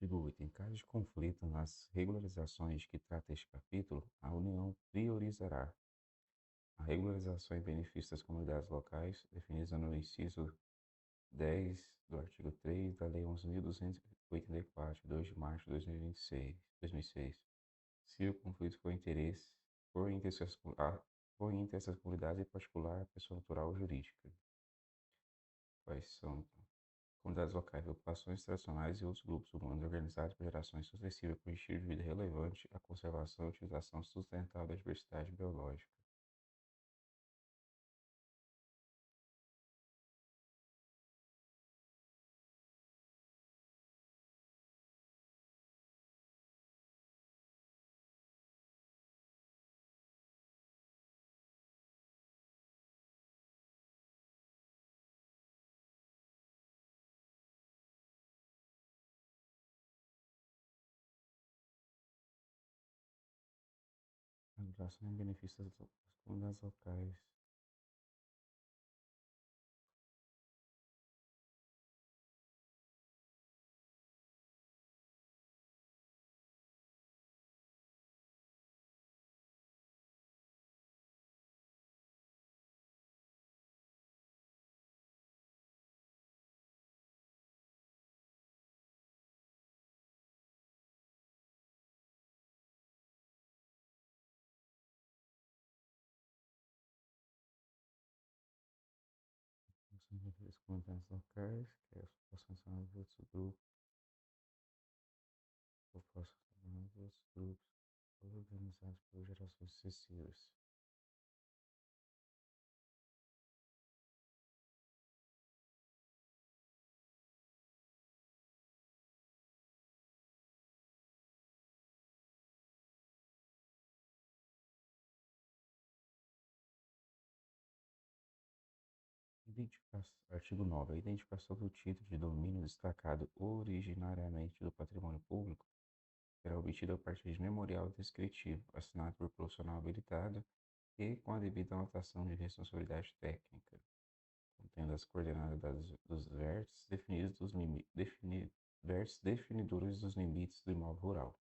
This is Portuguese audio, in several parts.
Artigo 8. Em caso de conflito nas regularizações de que trata este capítulo, a União priorizará a regularização em benefício das comunidades locais, definida no inciso 10 do artigo 3 da Lei 11.284, de 2 de março de 2006. Se o conflito for entre essas comunidades, em particular, pessoa natural ou jurídica. Quais são comunidades locais, ocupações tradicionais e outros grupos humanos organizados por gerações sucessivas com estilo de vida relevante à conservação e utilização sustentável da diversidade biológica. A duração em benefício das comunidades locais. As comunidades locais, que é as populações são os outros grupos, populações são os outros grupos, organizados por gerações sucessivas. Artigo 9. A identificação do título de domínio destacado originariamente do patrimônio público será obtida a partir de memorial descritivo, assinado por profissional habilitado e com a devida anotação de responsabilidade técnica, contendo as coordenadas dos vértices vértices definidores dos limites do imóvel rural,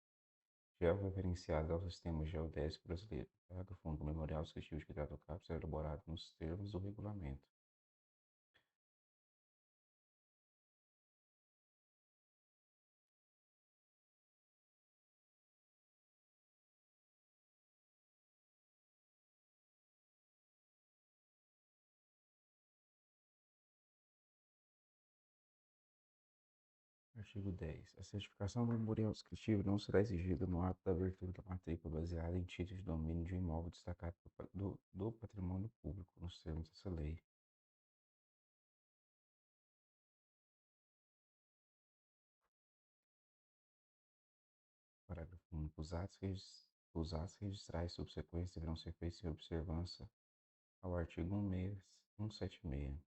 georreferenciado ao sistema geodésico brasileiro. Parágrafo 1. O memorial descritivo de que trata o CAP será elaborado nos termos do regulamento. Artigo 10. A certificação do memorial descritivo não será exigida no ato da abertura da matrícula baseada em título de domínio de um imóvel destacado do patrimônio público, nos termos dessa lei. Parágrafo único. Os atos registrais subsequentes deverão ser feitos em observância ao artigo 176.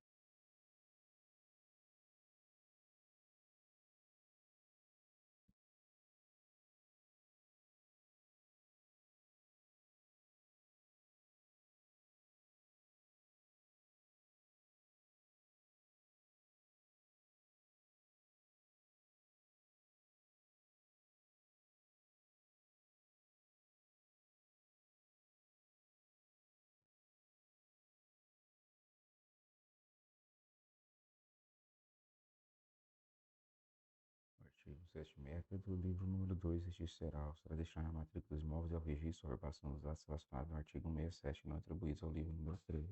Artigo 76 do livro número 2 registro geral será destinado à matrícula dos imóveis e ao registro ou repartição dos dados relacionados no artigo 67 não atribuídos ao livro número 3.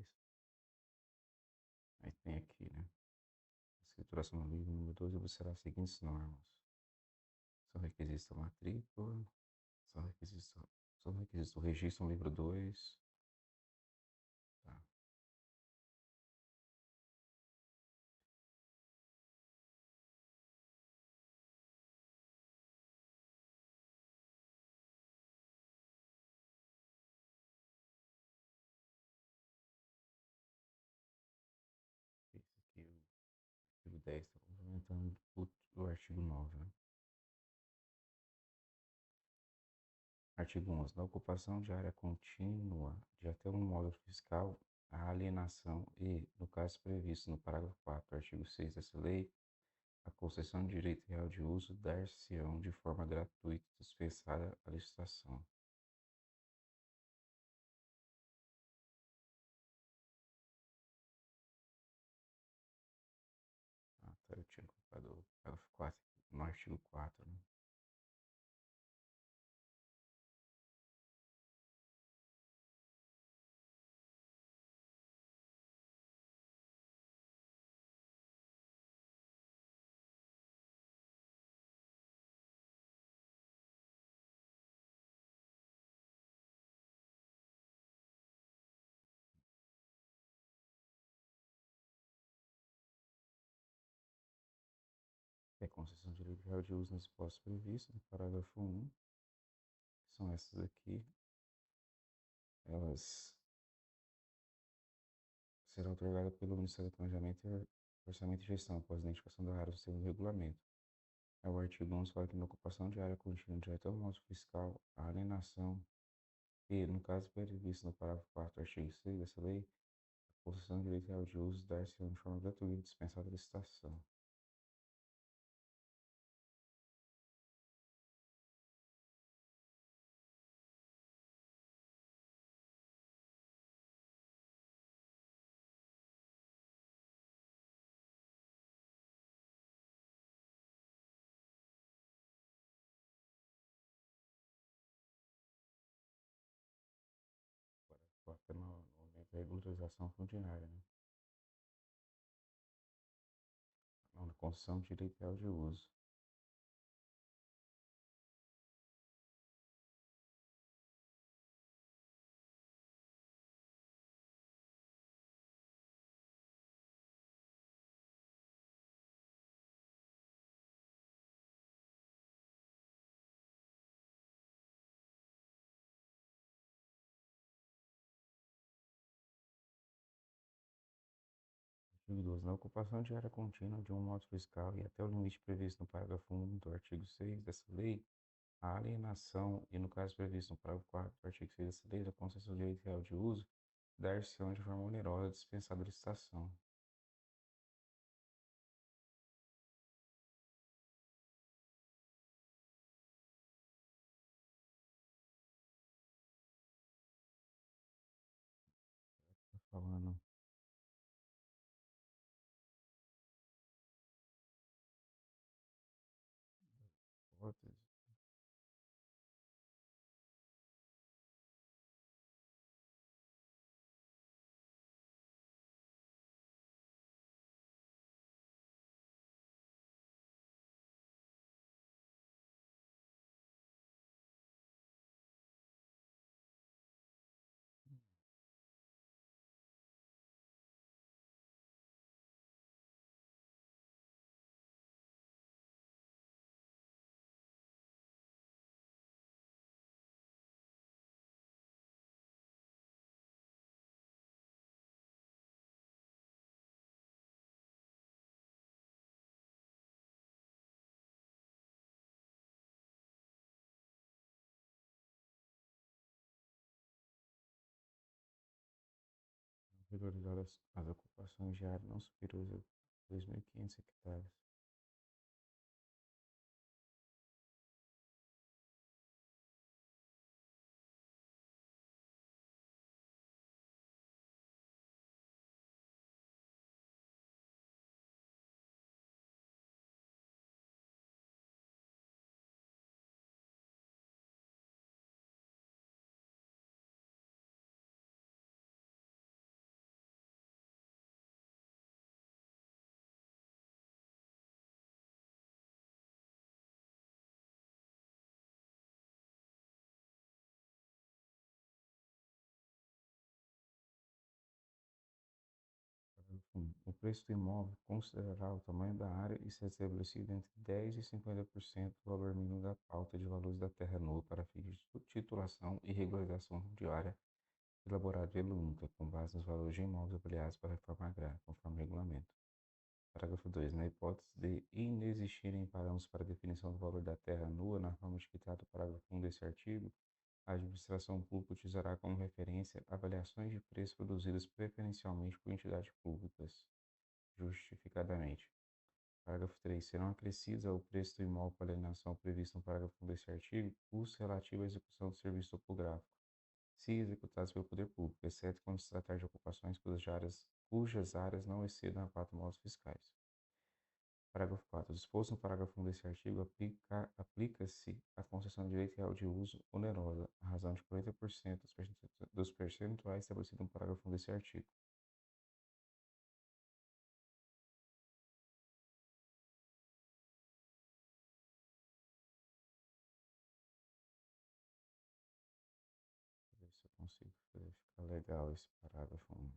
Aí tem aqui, né? A escrituração do livro número 2 observará as seguintes normas. São requisitos da matrícula, são requisitos, são requisitos do registro no livro 2. Tá. Esse aqui, o artigo 10 está complementando o artigo 9, né? Artigo 11. Na ocupação de área contínua de até um módulo fiscal, a alienação e, no caso previsto no parágrafo 4 do artigo 6 dessa lei, A concessão de direito real de uso dar-se-ão de forma gratuita, dispensada a licitação. Ah, tá, eu tinha colocado o parágrafo 4 no artigo 4, né? É concessão de direito real de uso nas hipóteses previstas no parágrafo 1, que são essas aqui. Elas serão otorgadas pelo Ministério do Planejamento e Orçamento e Gestão, após a identificação da área do seu regulamento. O artigo 11 fala que na ocupação de área contínua direta ao modo fiscal, a alienação e, no caso previsto no parágrafo 4 do artigo 6 dessa lei, a concessão de direito real de uso dar-se de forma gratuita, dispensada a licitação. Foca no momento da regularização fundiária, né? Não, na concessão de direito real de uso. Artigo 12. Na ocupação de área contínua de um modo fiscal e até o limite previsto no parágrafo 1 do artigo 6 dessa lei, a alienação e, no caso previsto no parágrafo 4 do artigo 6 dessa lei, a concessão de direito real de uso dar-se-ão de forma onerosa, dispensada a licitação. Tá falando hipótese. Regularizar as ocupações de área não superiores a 2.500 hectares. Parágrafo 1. O preço do imóvel considerará o tamanho da área e será estabelecido entre 10% e 50% do valor mínimo da pauta de valores da terra nua para fins de titulação e regularização fundiária elaborado pelo INCRA, com base nos valores de imóveis avaliados para a reforma agrária, conforme o regulamento. Parágrafo 2. Na hipótese de inexistirem parâmetros para definição do valor da terra nua na forma de que trata o parágrafo 1 desse artigo, a administração pública utilizará como referência avaliações de preço produzidas preferencialmente por entidades públicas, justificadamente. Parágrafo 3. Serão acrescidos ao preço do imóvel para alienação previsto no parágrafo 1 deste artigo custos relativos à execução do serviço topográfico, se executados pelo poder público, exceto quando se tratar de ocupações cujas áreas não excedam a 4 modos fiscais. Parágrafo 4. Disposto no parágrafo 1 deste artigo, aplica-se a concessão de direito real de uso onerosa, à razão de 40% dos percentuais estabelecidos no parágrafo 1 deste artigo. Deixa eu ver se eu consigo fazer ficar legal esse parágrafo 1.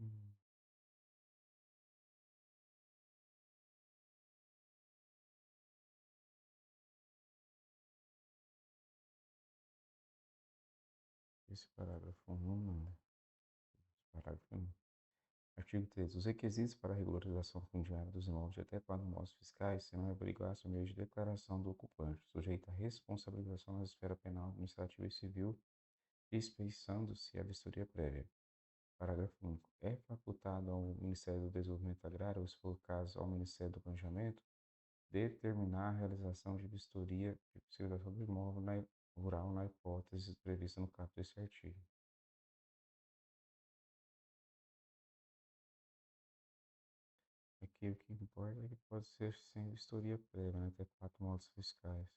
Hum, Esse parágrafo 1 não manda. Parágrafo 1. Artigo 3. Os requisitos para a regularização fundiária dos imóveis de até 4 modos fiscais serão obrigados por meio de declaração do ocupante, sujeito à responsabilização na esfera penal, administrativa e civil, dispensando-se a vistoria prévia. Parágrafo único. É facultado ao Ministério do Desenvolvimento Agrário, ou se for o caso, ao Ministério do Planejamento, determinar a realização de vistoria de fiscalização do imóvel rural na hipótese prevista no caput deste artigo. Aqui o que importa é que pode ser sem vistoria prévia, né? Até 4 modos fiscais.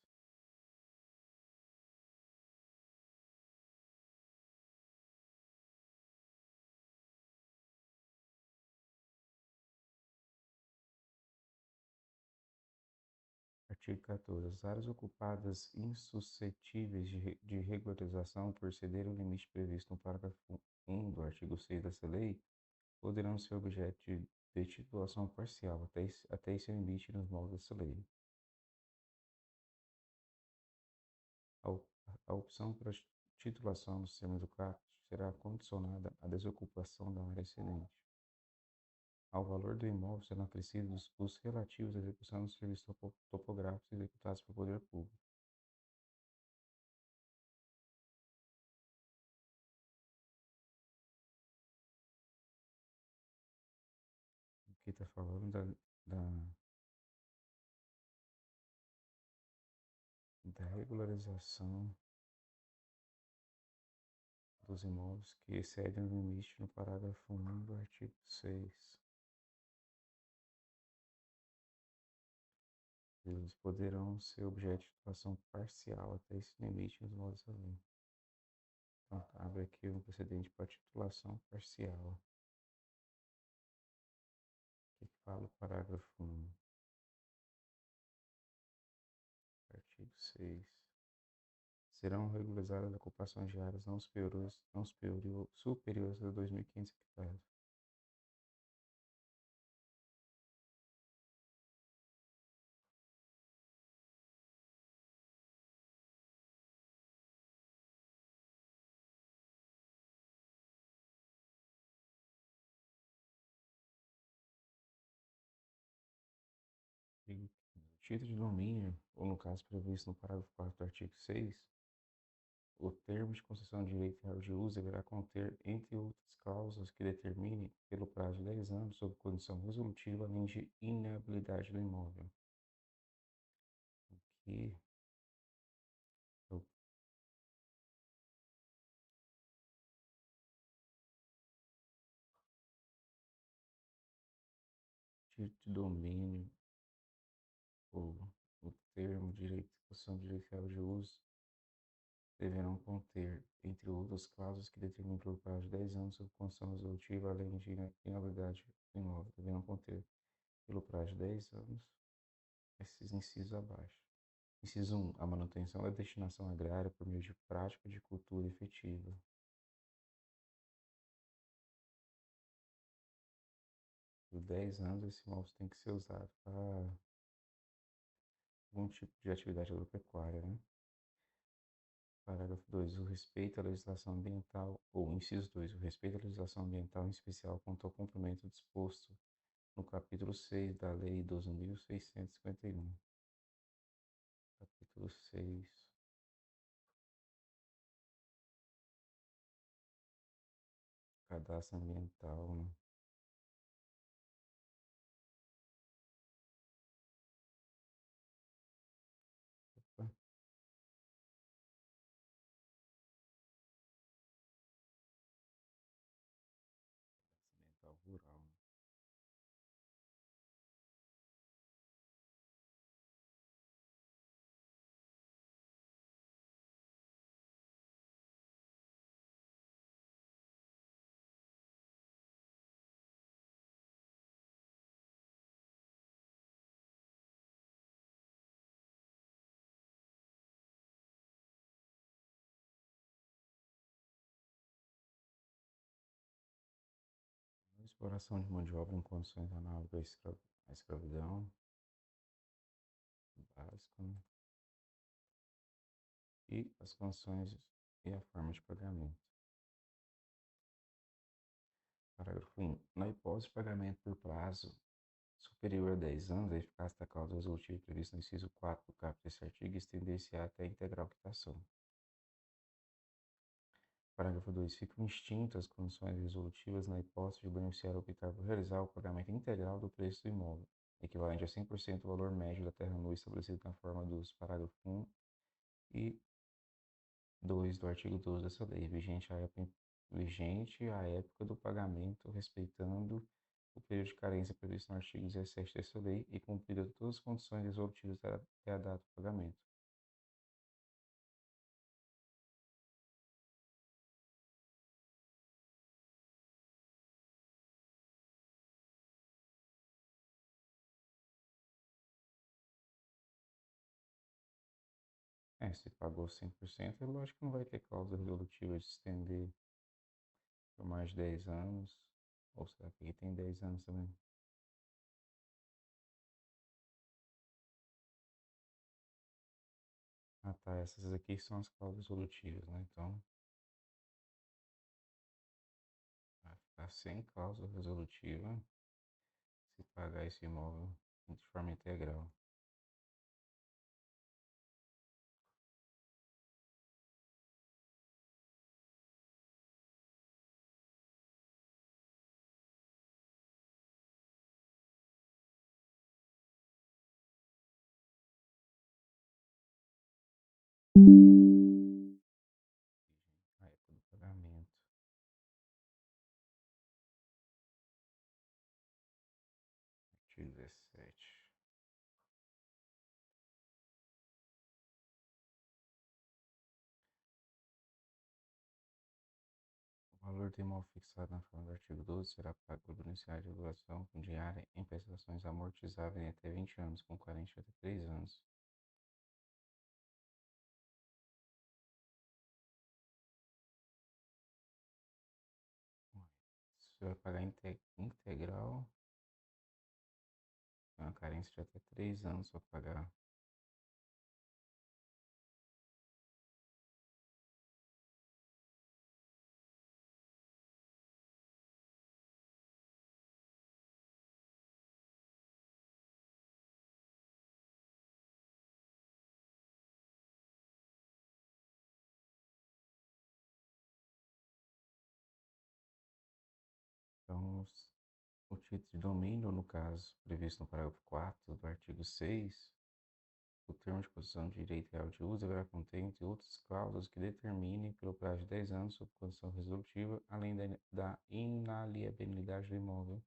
Artigo 14. As áreas ocupadas insuscetíveis de regularização por excederem o limite previsto no parágrafo 1 do artigo 6 dessa lei poderão ser objeto de titulação parcial até esse limite nos moldes dessa lei. A, a opção para titulação no sistema educativo será condicionada à desocupação da área excedente. Ao valor do imóvel serão acrescidos os custos relativos à execução dos serviços topográficos executados pelo poder público. Aqui está falando da regularização dos imóveis que excedem o limite no parágrafo 1 do artigo 6. Eles poderão ser objeto de titulação parcial até esse limite nos moldes da lei. Então, abre aqui um precedente para titulação parcial. Que fala o parágrafo 1, artigo 6. Serão regularizadas as ocupações de áreas superiores a 2.500 hectares. Artigo 15. O título de domínio, ou no caso previsto no parágrafo 4 do artigo 6, o termo de concessão de direito real de uso deverá conter, entre outras cláusulas, que determine, pelo prazo de 10 anos, sob condição resolutiva, além de inviolabilidade do imóvel. Aqui, o título de domínio, ou o termo de direito de concessão de direito real de uso, deverão conter, entre outras cláusulas, que determinem, pelo prazo de 10 anos, sob condição resolutiva, além de inviolabilidade do imóvel. Deverão conter, pelo prazo de 10 anos, esses incisos abaixo. Inciso 1. A manutenção da destinação agrária por meio de prática de cultura efetiva. Por 10 anos, esse imóvel tem que ser usado para algum tipo de atividade agropecuária, né? Parágrafo 2. O respeito à legislação ambiental, ou inciso 2. O respeito à legislação ambiental, em especial quanto ao cumprimento disposto no capítulo 6 da Lei 12.651. Capítulo 6. Cadastro ambiental, né? Opa, ambiental rural, né? Exploração de mão de obra em condições análogas à escravidão, básico, né? E as condições e a forma de pagamento. Parágrafo 1. Na hipótese de pagamento por prazo superior a 10 anos, a eficácia da cláusula resolutiva prevista no inciso 4 do caput deste artigo estender-se-á até a integral quitação. Parágrafo 2. Ficam extintas as condições resolutivas na hipótese de o beneficiário optar por realizar o pagamento integral do preço do imóvel, equivalente a 100% do valor médio da terra nua estabelecido na forma dos parágrafo 1 e 2 do artigo 12 dessa lei, vigente à época do pagamento, respeitando o período de carência previsto no artigo 17 dessa lei e cumpridas todas as condições resolutivas até a data do pagamento. Se pagou 100%, é lógico que não vai ter cláusula resolutiva de estender por mais de 10 anos. Ou será que aqui tem 10 anos também? Ah, tá. Essas aqui são as cláusulas resolutivas, né? Então, vai ficar sem cláusula resolutiva se pagar esse imóvel de forma integral. A época do pagamento. Artigo 17. O valor do imóvel fixado na forma do artigo 12 será pago pelo beneficiário de regulação fundiária em prestações amortizáveis em até 20 anos, com carência até 3 anos. Você vai pagar integral, tem uma carência de até 3 anos para pagar. Então, o título de domínio, no caso previsto no parágrafo 4 do artigo 6, o termo de concessão de direito real de uso deverá conter, entre outras cláusulas, que determine, pelo prazo de 10 anos, sob condição resolutiva, além da inalienabilidade do imóvel.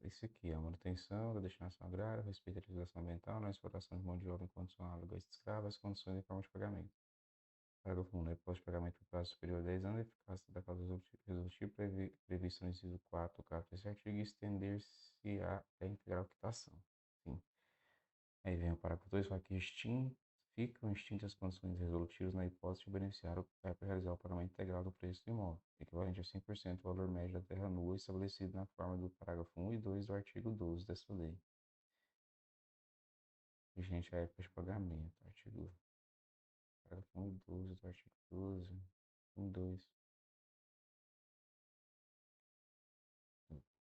Esse aqui é a manutenção da destinação agrária, o respeito à legislação ambiental, na exploração de mão de obra em condição análoga a escrava, as condições e forma de pagamento. Parágrafo 1. Na hipótese de pagamento por prazo superior a 10 anos, a eficácia da cláusula resolutiva prevista no inciso 4 do caput desse artigo estender-se-á até a integral quitação. Sim. Aí vem o parágrafo 2, fala que ficam extintas as condições resolutivas na hipótese de beneficiário optar por realizar o pagamento integral do preço do imóvel, equivalente a 100% do valor médio da terra nua estabelecido na forma do parágrafo 1 e 2 do artigo 12 dessa lei. Vigente à época de pagamento, artigo parágrafo 1 e 12 do artigo 12, 1 e 2.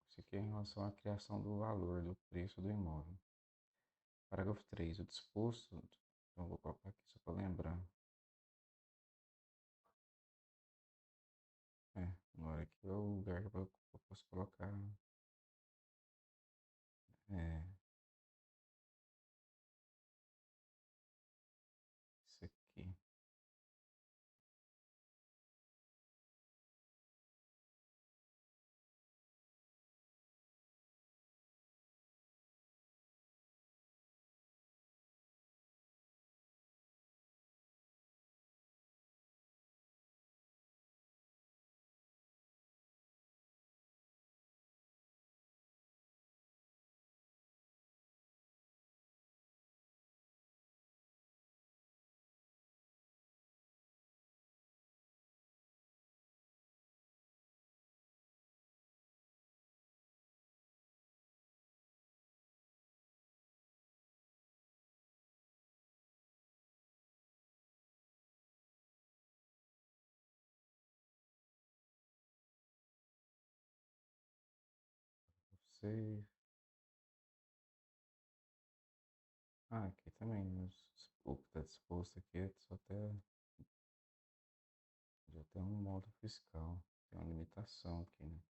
Isso aqui é em relação à criação do valor do preço do imóvel. Parágrafo 3. O disposto. Então, vou colocar aqui só para lembrar. Agora aqui é o lugar que eu posso colocar. É, isso aqui. Você. Aqui também. O que está disposto aqui é só até. Já tem um modo fiscal. Tem uma limitação aqui, né?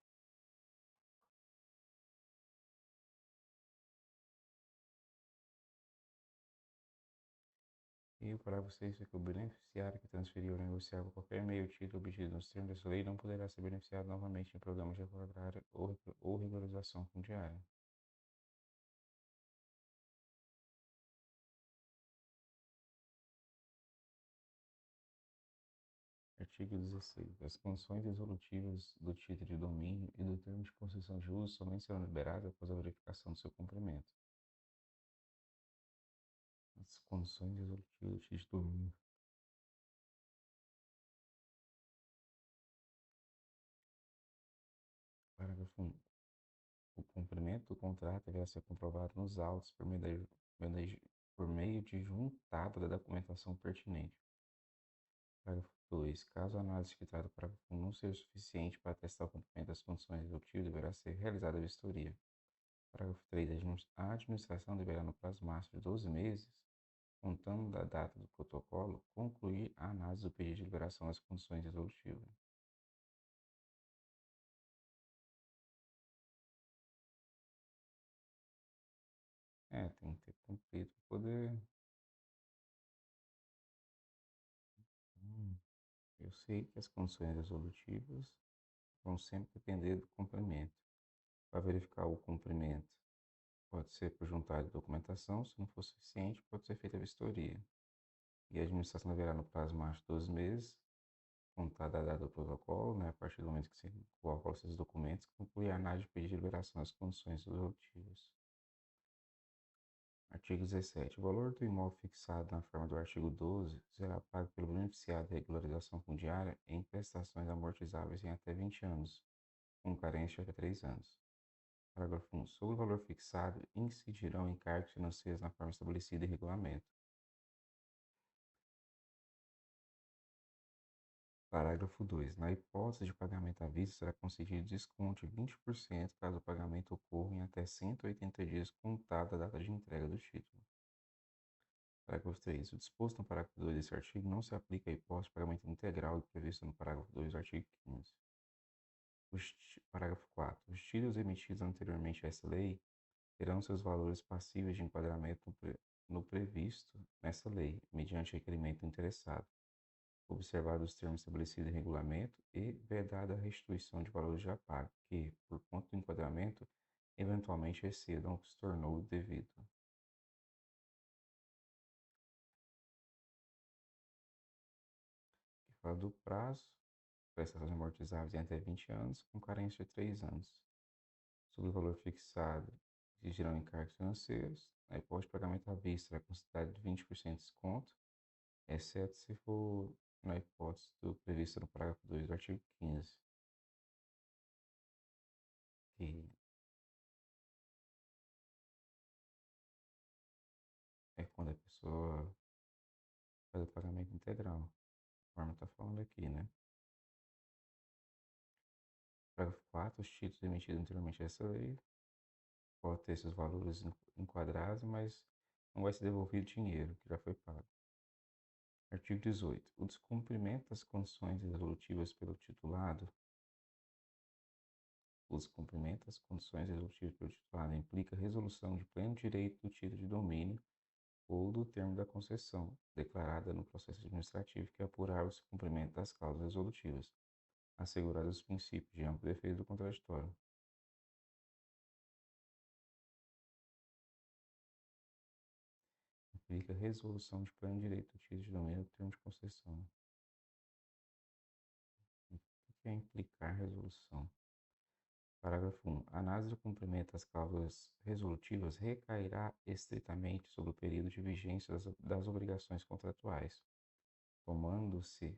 E o parágrafo 6 é que o beneficiário que transferiu ou negociar por qualquer meio título obtido nos termos dessa lei não poderá ser beneficiado novamente em programas de reforma agrária ou regularização fundiária. Artigo 16. As condições resolutivas do título de domínio e do termo de concessão de uso somente serão liberadas após a verificação do seu cumprimento. As condições resolutivas do título de domínio. Parágrafo 1. O cumprimento do contrato deverá ser comprovado nos autos por meio de juntado da documentação pertinente. Parágrafo 2. Caso a análise que trata o parágrafo 1 não seja suficiente para atestar o cumprimento das condições resolutivas, deverá ser realizada a vistoria. Parágrafo 3. A administração deverá, no prazo máximo de 12 meses, contando da data do protocolo, concluir a análise do pedido de liberação das condições resolutivas. Tem que ter cumprido para poder. Hum, eu sei que as condições resolutivas vão sempre depender do cumprimento. Para verificar o cumprimento, pode ser por juntar de documentação, se não for suficiente, pode ser feita a vistoria. E a administração deverá, no prazo máximo de 12 meses, contada a data do protocolo, né, a partir do momento que se colocam esses documentos, concluir a análise de pedido de liberação das condições resolutivas. Artigo 17. O valor do imóvel fixado na forma do artigo 12 será pago pelo beneficiário da regularização fundiária em prestações amortizáveis em até 20 anos, com carência até 3 anos. Parágrafo 1. Sobre o valor fixado, incidirão encargos financeiros na forma estabelecida em regulamento. Parágrafo 2. Na hipótese de pagamento à vista, será concedido desconto de 20% caso o pagamento ocorra em até 180 dias contado da data de entrega do título. Parágrafo 3. O disposto no parágrafo 2 desse artigo não se aplica à hipótese de pagamento integral previsto no parágrafo 2 do artigo 15. Parágrafo 4. Os títulos emitidos anteriormente a essa lei terão seus valores passíveis de enquadramento no previsto nessa lei, mediante requerimento do interessado, observados os termos estabelecidos em regulamento e vedada a restituição de valores já pagos, que, por conta do enquadramento, eventualmente excedam o que se tornou devido. Que fala do prazo, prestações amortizáveis em até 20 anos, com carência de 3 anos. Sobre o valor fixado de geral encargos financeiros. A hipótese de pagamento à vista será considerada de 20% de desconto, exceto se for na hipótese do previsto no parágrafo 2 do artigo 15, que é quando a pessoa faz o pagamento integral, conforme está falando aqui, né? Parágrafo 4. Os títulos emitidos anteriormente a essa lei podem ter seus valores enquadrados, mas não vai ser devolvido dinheiro que já foi pago. Artigo 18. O descumprimento das condições resolutivas pelo titulado. O descumprimento das condições resolutivas pelo titulado implica resolução de pleno direito do título de domínio ou do termo da concessão, declarada no processo administrativo que apurar o descumprimento das cláusulas resolutivas, assegurados os princípios de ampla defesa do contraditório. Implica resolução de pleno direito do título de domínio ou do termo de concessão. O que é implicar resolução? Parágrafo 1. A análise do cumprimento das cláusulas resolutivas recairá estritamente sobre o período de vigência das obrigações contratuais, tomando-se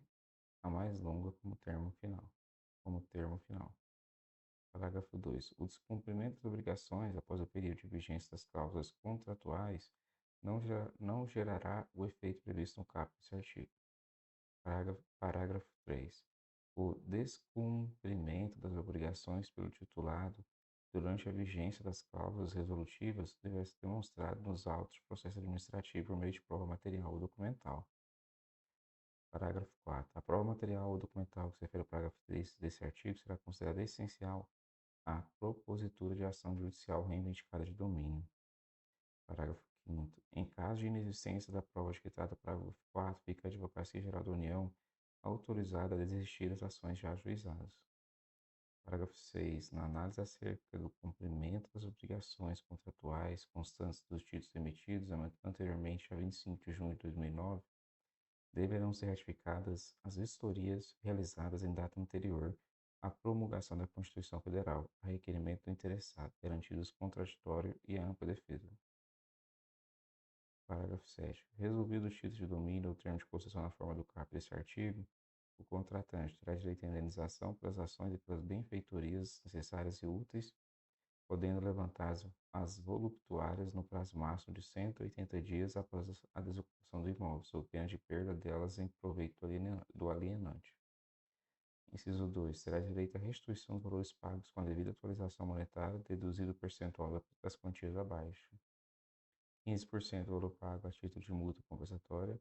a mais longa como termo final. Parágrafo 2. O descumprimento das obrigações após o período de vigência das cláusulas contratuais não gerará o efeito previsto no caput desse artigo. Parágrafo 3. O descumprimento das obrigações pelo titulado durante a vigência das cláusulas resolutivas deverá ser demonstrado nos autos de processo administrativo por meio de prova material ou documental. Parágrafo 4. A prova material ou documental que se refere ao parágrafo 3 desse artigo será considerada essencial à propositura de ação judicial reivindicada de domínio. Parágrafo 5º. Em caso de inexistência da prova de que trata o parágrafo 4, fica a Advocacia Geral da União autorizada a desistir das ações já ajuizadas. Parágrafo 6. Na análise acerca do cumprimento das obrigações contratuais constantes dos títulos emitidos anteriormente a 25 de junho de 2009, deverão ser ratificadas as vistorias realizadas em data anterior à promulgação da Constituição Federal, a requerimento do interessado, garantidos contraditório e a ampla defesa. Parágrafo 7. Resolvido o título de domínio ou termo de concessão na forma do caput deste artigo, o contratante terá direito à indenização pelas ações e pelas benfeitorias necessárias e úteis, podendo levantar as voluptuárias no prazo máximo de 180 dias após a desocupação do imóvel, sob pena de perda delas em proveito do alienante. Inciso 2. Terá direito à restituição dos valores pagos com a devida atualização monetária, deduzido o percentual das quantias abaixo. 15% do valor pago a título de multa compensatória,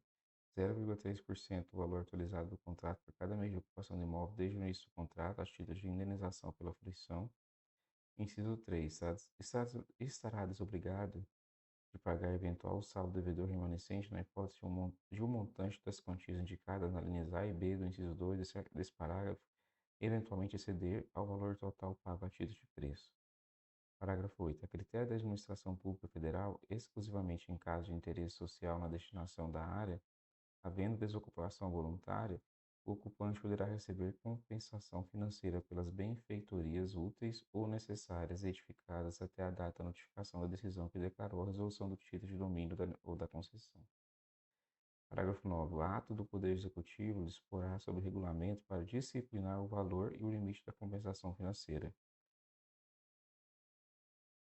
0,3% do valor atualizado do contrato por cada mês de ocupação do imóvel desde o início do contrato, a título de indenização pela frição. Inciso 3. Estará desobrigado de pagar eventual saldo devedor remanescente na hipótese de um montante das quantias indicadas na linhas A e B do inciso 2 desse parágrafo eventualmente exceder ao valor total pago a título de preço. Parágrafo 8. A critério da Administração Pública Federal, exclusivamente em caso de interesse social na destinação da área, havendo desocupação voluntária, o ocupante poderá receber compensação financeira pelas benfeitorias úteis ou necessárias edificadas até a data da notificação da decisão que declarou a resolução do título de domínio ou da concessão. Parágrafo 9. O ato do Poder Executivo disporá sobre o regulamento para disciplinar o valor e o limite da compensação financeira,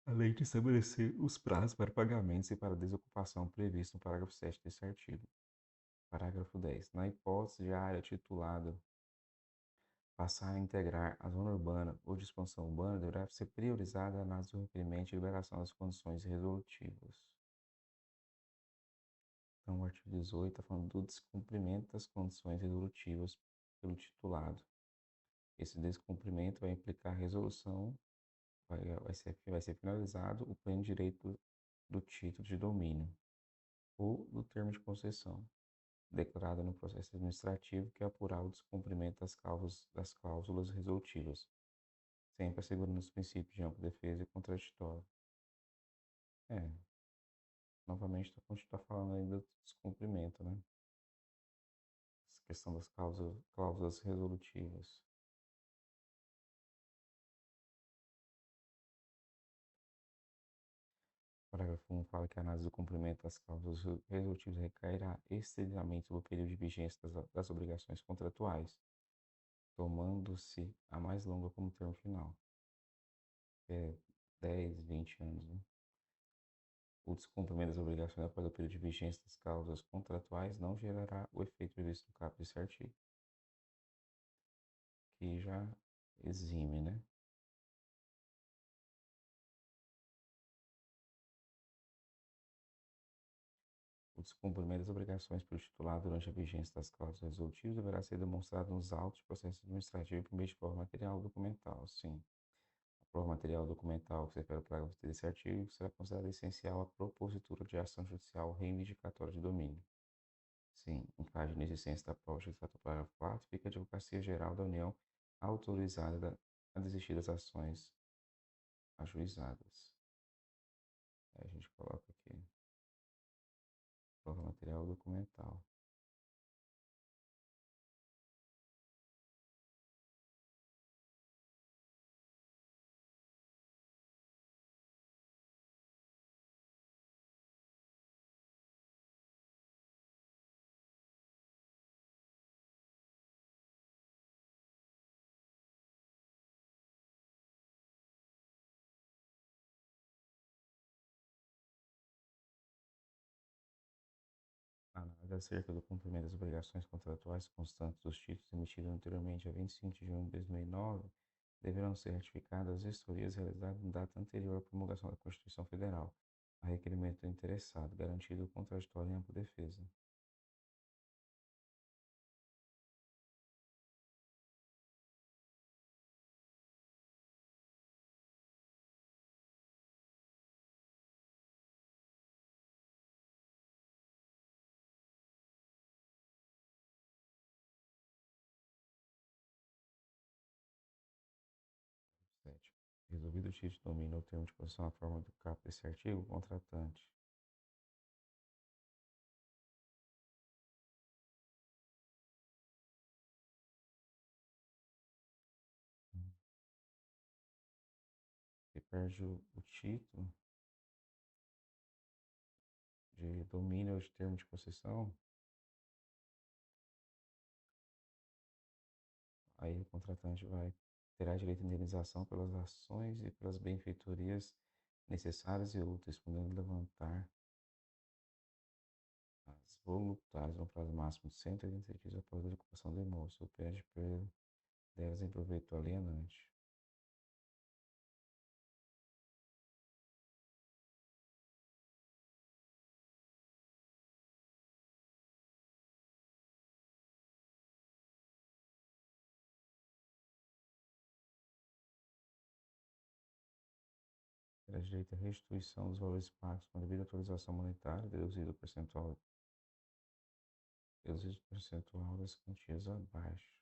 além de estabelecer os prazos para pagamentos e para desocupação previsto no parágrafo 7 desse artigo. Parágrafo 10. Na hipótese de a área titulada passar a integrar a zona urbana ou de expansão urbana, deverá ser priorizada a análise do requerimento de liberação das condições resolutivas. Então, o artigo 18 está falando do descumprimento das condições resolutivas pelo titulado. Esse descumprimento vai implicar resolução, vai ser finalizado o pleno direito do título de domínio ou do termo de concessão, declarada no processo administrativo que apurar o descumprimento das cláusulas resolutivas, sempre assegurando os princípios de ampla defesa e contraditório. Novamente está falando aí do descumprimento, né? Essa questão das cláusulas resolutivas. Parágrafo 1 fala que a análise do cumprimento das cláusulas resolutivas recairá estritamente sobre o período de vigência das obrigações contratuais, tomando-se a mais longa como termo final, que é 10, 20 anos, né? O descumprimento das obrigações após o período de vigência das cláusulas contratuais não gerará o efeito previsto no caput desse artigo, que já exime, né? O descumprimento das obrigações pelo titular durante a vigência das cláusulas resolutivas deverá ser demonstrado nos autos de processo administrativo por meio de prova material ou documental. Sim, a prova material ou documental que se refere ao parágrafo desse artigo será considerada essencial à propositura de ação judicial reivindicatória de domínio. Sim, em caso de inexistência da prova justificada do parágrafo 4, fica a Advocacia Geral da União autorizada a desistir das ações ajuizadas. Aí a gente coloca aqui, prova material documental. Análise acerca do cumprimento das obrigações contratuais constantes dos títulos emitidos anteriormente a 25 de junho de 2009 deverão ser ratificadas as vistorias realizadas em data anterior à promulgação da Constituição Federal, a requerimento do interessado, garantido o contraditório em ampla defesa. Sétimo. Resolvido o título de domínio ou termo de posição na forma do caput desse artigo, o contratante que perde o título de domínio ou de termo de possessão, aí o contratante terá direito à indenização pelas ações e pelas benfeitorias necessárias e úteis, podendo levantar as voluntárias no prazo máximo de 180 dias após a ocupação do imóvel, sob pena de perda delas em proveito alienante. Terá direito à restituição dos valores pagos com a devida atualização monetária, deduzido o percentual das quantias abaixo.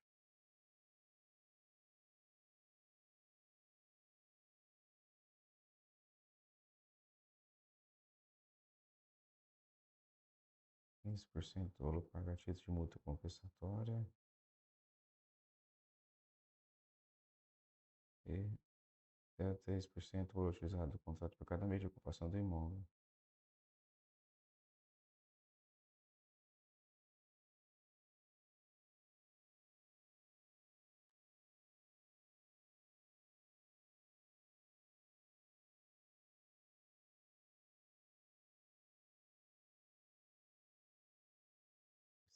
15% do valor pago a título de multa compensatória e até 3% do valor utilizado do contrato por cada mês de ocupação do imóvel.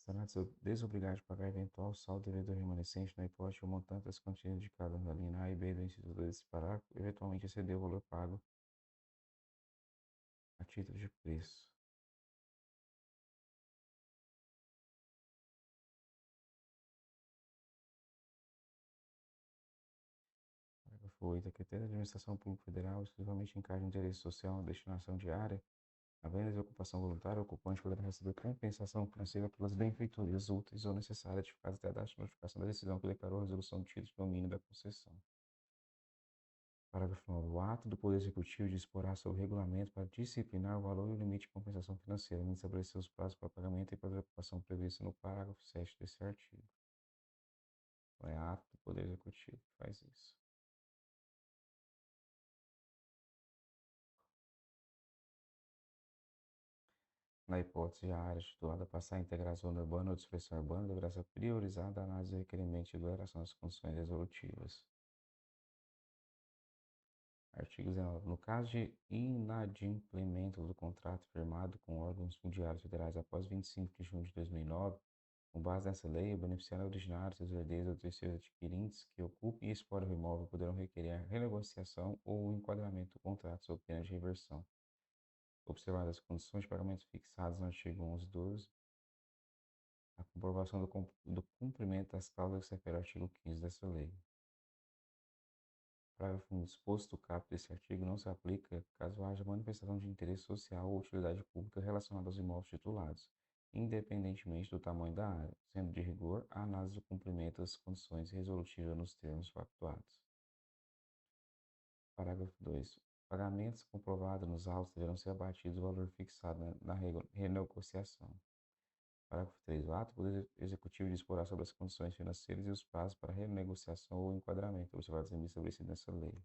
Será desobrigado de pagar eventual saldo devedor remanescente na hipótese de o montante das quantias indicadas na linha A e B do inciso 2 desse parágrafo eventualmente exceder o valor pago a título de preço. Parágrafo 8. A critério da Administração Pública Federal, exclusivamente em caso de interesse social na destinação de área, havendo desocupação voluntária, o ocupante poderá receber compensação financeira pelas benfeitorias úteis ou necessárias retificadas até a data de notificação da decisão que declarou a resolução do título de domínio da concessão. Parágrafo 9. O ato do Poder Executivo disporá sobre o regulamento para disciplinar o valor e o limite de compensação financeira, além de estabelecer os prazos para pagamento e para a ocupação prevista no parágrafo 7 desse artigo. Então, é ato do Poder Executivo que faz isso. Na hipótese de a área titulada passar a integrar a zona urbana ou de expressão urbana, deverá ser priorizada a análise do requerimento de declaração das condições resolutivas. Artigo 19. No caso de inadimplemento do contrato firmado com órgãos fundiários federais após 25 de junho de 2009, com base nessa lei, o beneficiário originário, seus herdeiros ou terceiros adquirentes que ocupem e explorem o imóvel poderão requerer a renegociação ou o enquadramento do contrato sob pena de reversão, observadas as condições de pagamento fixadas no artigo 11.12, a comprovação do cumprimento das cláusulas que se refere ao artigo 15 dessa lei. Parágrafo 1. Disposto o caput deste artigo não se aplica caso haja manifestação de interesse social ou utilidade pública relacionada aos imóveis titulados, independentemente do tamanho da área, sendo de rigor a análise do cumprimento das condições resolutivas nos termos pactuados. Parágrafo 2. Pagamentos comprovados nos autos deverão ser abatidos o valor fixado na renegociação. Parágrafo 3. O ato do Poder Executivo disporá sobre as condições financeiras e os prazos para renegociação ou enquadramento, observados em estabelecido nessa lei.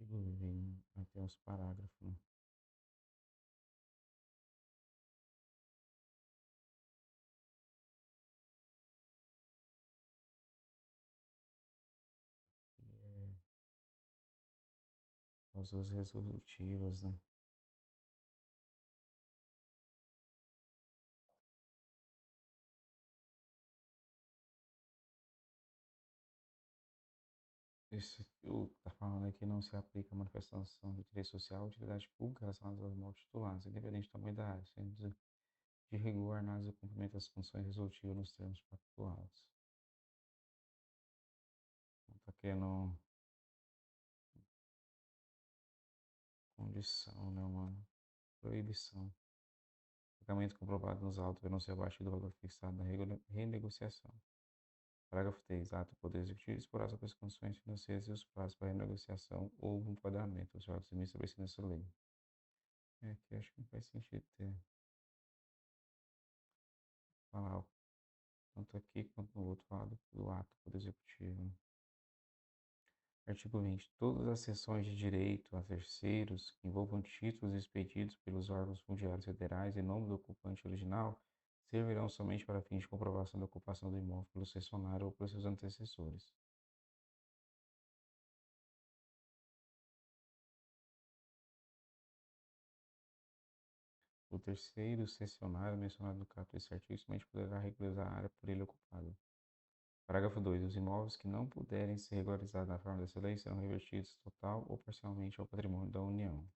Artigo 20, até os parágrafos, né? Cláusulas resolutivas, né? Isso está falando aqui não se aplica a manifestação de interesse social ou utilidade pública relacionadas aos imóveis titulados, independente do tamanho da área, sendo de rigor a análise do cumprimento das condições resolutivas nos termos pactuados. Então, está querendo condição, né? Uma proibição. Pagamento comprovado nos autos deverão ser abaixo do valor fixado na renegociação. Parágrafo 3. Ato do Poder Executivo disporá sobre as condições financeiras e os prazos para renegociação ou enquadramento, os jogos estabelecidos nessa lei. É que acho que não faz sentido ter falar tanto aqui quanto no outro lado do ato do Poder Executivo. Artigo 20. Todas as cessões de direito a terceiros que envolvam títulos expedidos pelos órgãos fundiários federais em nome do ocupante original servirão somente para fins de comprovação da ocupação do imóvel pelo cessionário ou pelos seus antecessores. O terceiro cessionário mencionado no caput deste artigo somente poderá regularizar a área por ele ocupada. Parágrafo 2. Os imóveis que não puderem ser regularizados na forma dessa lei serão revertidos total ou parcialmente ao patrimônio da União.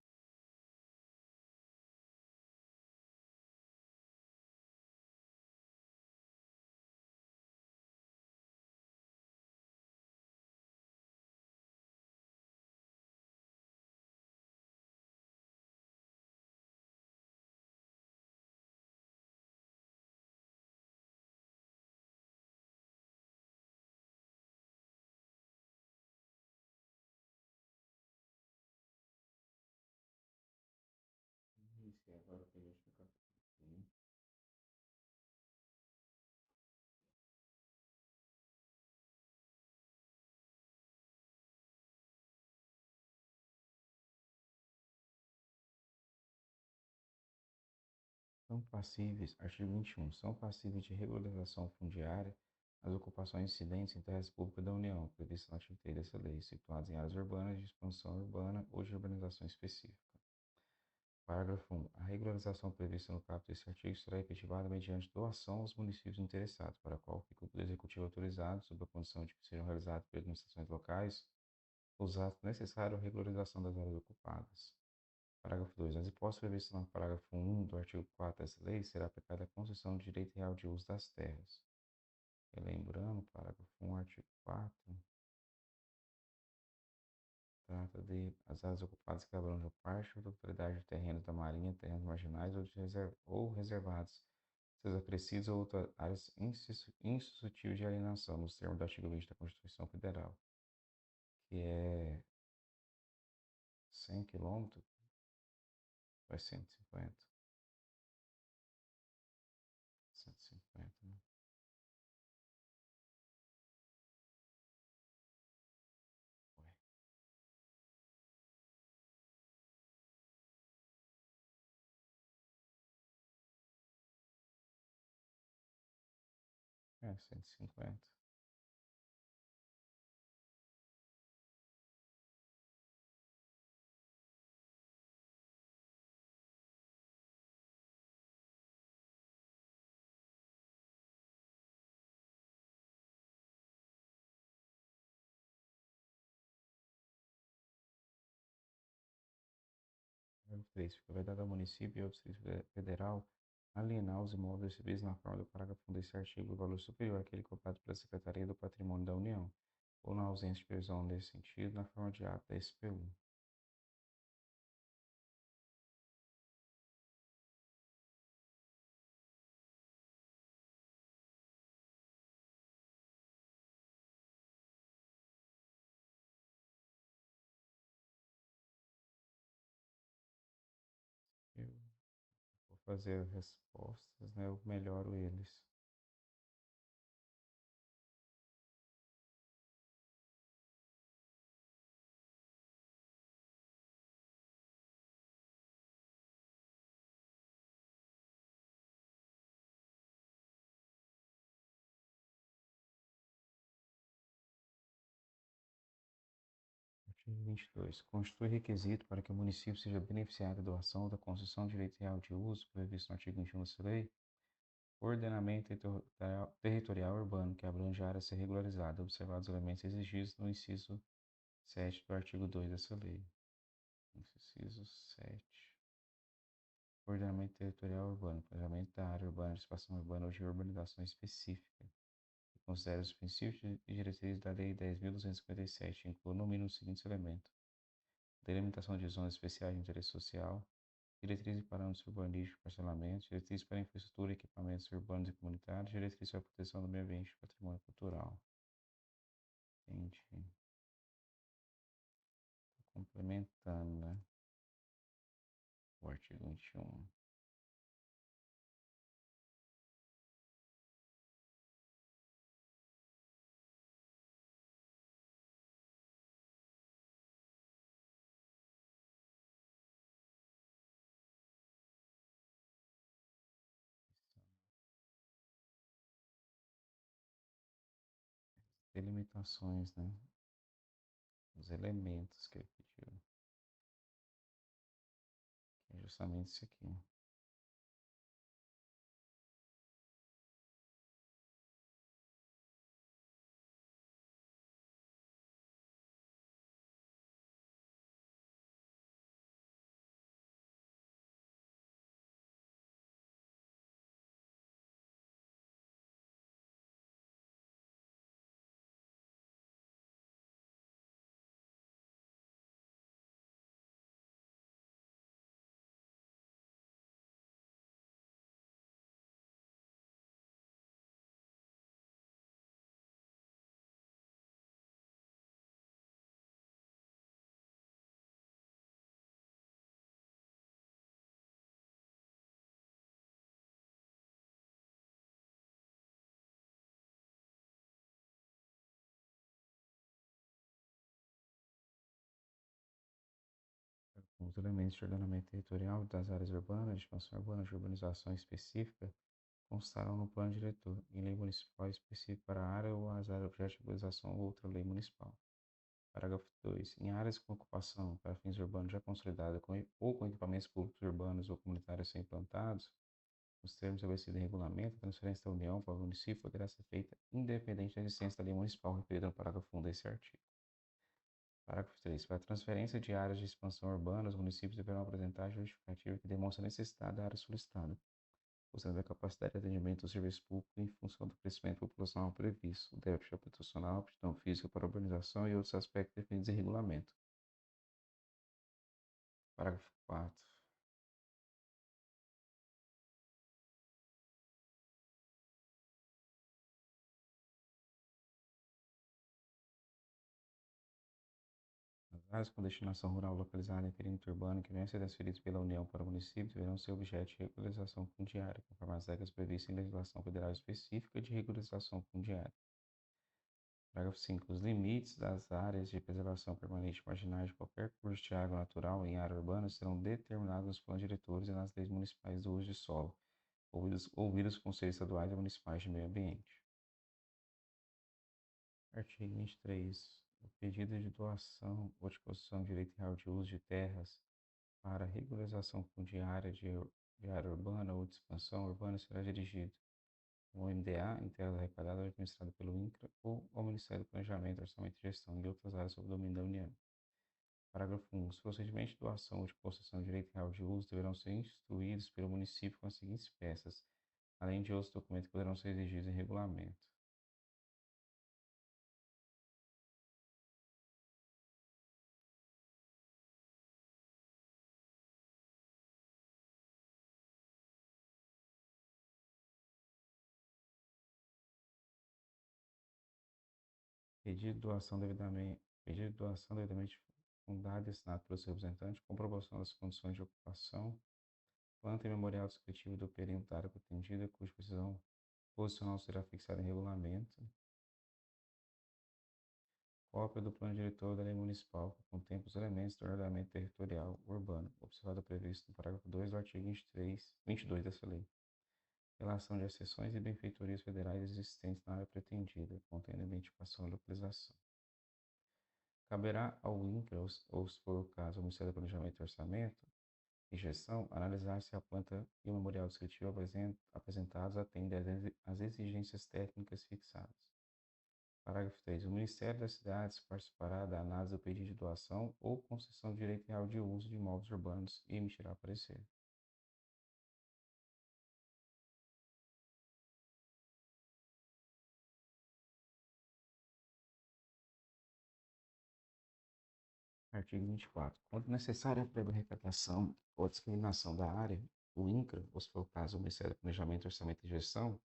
agora o penúltimo capítulo. São passíveis, artigo 21, são passíveis de regularização fundiária as ocupações incidentes em terras públicas da União, previstas no artigo 3 dessa lei, situadas em áreas urbanas de expansão urbana ou de urbanização específica. Parágrafo 1. A regularização prevista no caput deste artigo será efetivada mediante doação aos municípios interessados, para a qual fica o Poder Executivo autorizado, sob a condição de que sejam realizados pelas administrações locais os atos necessários à regularização das áreas ocupadas. Parágrafo 2. As hipóteses previstas no parágrafo 1 do artigo 4 dessa lei será aplicada à concessão de direito real de uso das terras. Relembrando, parágrafo 1, artigo 4, trata de as áreas ocupadas que abrangem parte ou totalidade de terrenos da Marinha, terrenos marginais ou reservados, seus acrescidos ou outras áreas insuscetíveis de alienação, nos termos do artigo 20 da Constituição Federal, que é 100 quilômetros, vai 150, 150, né? Ué, 150. Parágrafo 3. Fica vedado ao município e ao Distrito Federal alienar os imóveis civis na forma do parágrafo 1 deste artigo o valor superior àquele cobrado pela Secretaria do Patrimônio da União, ou na ausência de previsão nesse sentido, na forma de ato da SPU. Eu vou fazer as respostas, né? Eu melhoro eles. Artigo 22. Constitui requisito para que o município seja beneficiário da doação ou da concessão de direito real de uso, previsto no artigo 21 dessa lei, ordenamento territorial urbano que abrange a área a ser regularizada, observados os elementos exigidos no inciso 7 do artigo 2 dessa lei. Inciso 7. Ordenamento territorial urbano, planejamento da área urbana, de espaço urbana ou de urbanização específica, que considera os princípios e diretrizes da Lei 10.257, inclui no mínimo os seguintes elementos: delimitação de zonas especiais de interesse social, diretrizes e parâmetros urbanísticos, parcelamentos, diretrizes para infraestrutura e equipamentos urbanos e comunitários, diretrizes para a proteção do meio ambiente e patrimônio cultural. Entendi. Complementando, né? O artigo 21. Delimitações, né? Os elementos que ele pediu, que é justamente isso aqui. elementos de ordenamento territorial das áreas urbanas, de expansão urbana, de urbanização específica, constarão no plano diretor, em lei municipal específica para a área ou as áreas objeto de urbanização ou outra lei municipal. Parágrafo 2. Em áreas com ocupação para fins urbanos já consolidada ou com equipamentos públicos urbanos ou comunitários sem implantados, nos termos estabelecidos em regulamento, a transferência da União para o município poderá ser feita independente da existência da lei municipal referida no parágrafo 1 desse artigo. Parágrafo 3. Para a transferência de áreas de expansão urbana, os municípios deverão apresentar a justificativa que demonstra a necessidade da área solicitada, considerando a capacidade de atendimento do serviço público em função do crescimento populacional previsto, o déficit habitacional, a aptidão física para a urbanização e outros aspectos definidos em regulamento. Parágrafo 4. As áreas com destinação rural localizadas em perímetro urbano que venham a ser transferidas pela União para o município deverão ser objeto de regularização fundiária, conforme as regras previstas em legislação federal específica de regularização fundiária. Parágrafo 5. Os limites das áreas de preservação permanente marginais de qualquer curso de água natural em área urbana serão determinados nos planos diretores e nas leis municipais do uso de solo, ouvidos os conselhos estaduais e municipais de meio ambiente. Artigo 23. O pedido de doação ou de concessão de direito real de uso de terras para regularização fundiária de área urbana ou de expansão urbana será dirigido ao MDA em terras arrecadadas ou administrado pelo INCRA ou ao Ministério do Planejamento, Orçamento e Gestão e outras áreas sob o domínio da União. Parágrafo 1. Os procedimentos de doação ou de concessão de direito real de uso deverão ser instruídos pelo município com as seguintes peças, além de outros documentos que poderão ser exigidos em regulamento. Pedido de doação devidamente fundado e assinado pelo seu representante, comprovação das condições de ocupação, planta e memorial descritivo do perímetro da área pretendida, cuja precisão posicional será fixada em regulamento, cópia do plano diretor da lei municipal, que contempla os elementos do ordenamento territorial urbano, observado previsto no parágrafo 2 do artigo 22 dessa lei. Relação de acessões e benfeitorias federais existentes na área pretendida, contendo identificação e localização. Caberá ao INCRA, ou se for o caso, ao Ministério do Planejamento e Orçamento e Gestão, analisar se a planta e o memorial descritivo apresentados atendem às exigências técnicas fixadas. Parágrafo 3. O Ministério das Cidades participará da análise do pedido de doação ou concessão de direito real de uso de imóveis urbanos e emitirá parecer. Artigo 24. Quando necessária a prévia arrecadação ou discriminação da área, o INCRA, ou se for o caso, o Ministério do Planejamento, Orçamento e Gestão,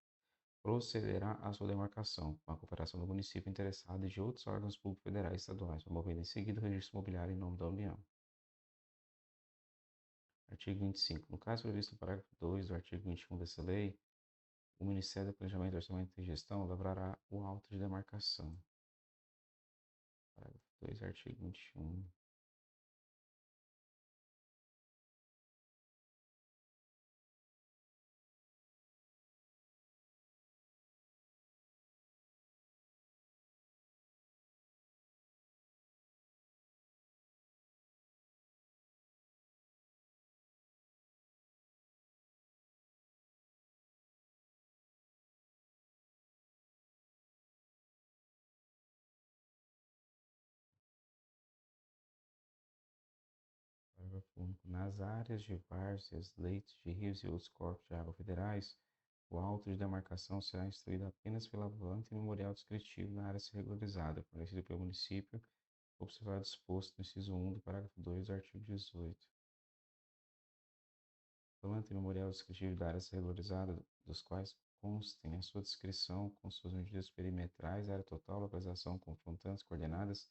procederá à sua demarcação, com a cooperação do município interessado e de outros órgãos públicos federais e estaduais, promovendo em seguida o registro imobiliário em nome da União. Artigo 25. No caso previsto no parágrafo 2 do artigo 21 dessa lei, o Ministério do Planejamento, Orçamento e Gestão lavrará o auto de demarcação. Parágrafo 2, artigo 21. Parágrafo único. Nas áreas de várzeas, leitos de rios e outros corpos de água federais, o auto de demarcação será instruído apenas pela planta e memorial descritivo na área a ser regularizada, fornecido pelo município, observado o disposto no inciso 1 do parágrafo 2 do artigo 18. Planta e memorial descritivo da área a ser regularizada, dos quais constem a sua descrição com suas medidas perimetrais, área total, localização, confrontantes, coordenadas,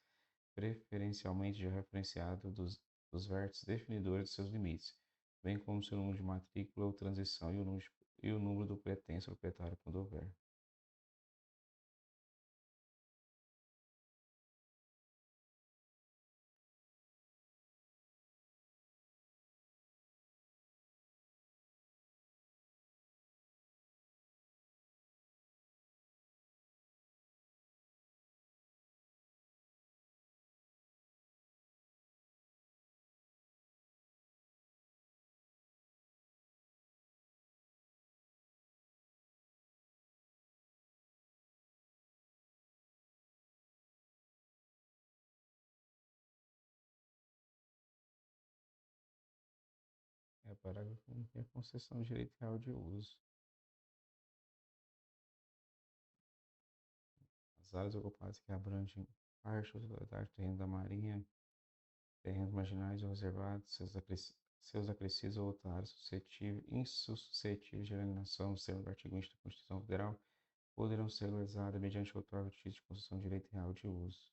preferencialmente georreferenciado dos vértices definidores de seus limites, bem como seu número de matrícula ou transição e o número do pretenso proprietário quando houver. Parágrafo 1 é a concessão de direito real de uso. As áreas ocupadas que abrangem parte ou totalidade do terreno da Marinha, terrenos marginais ou reservados, seus acrescidos ou outra área insuscetíveis de alienação nos termos do artigo 20 da Constituição Federal, poderão ser legalizadas mediante outro órgão de título de concessão de direito real de uso.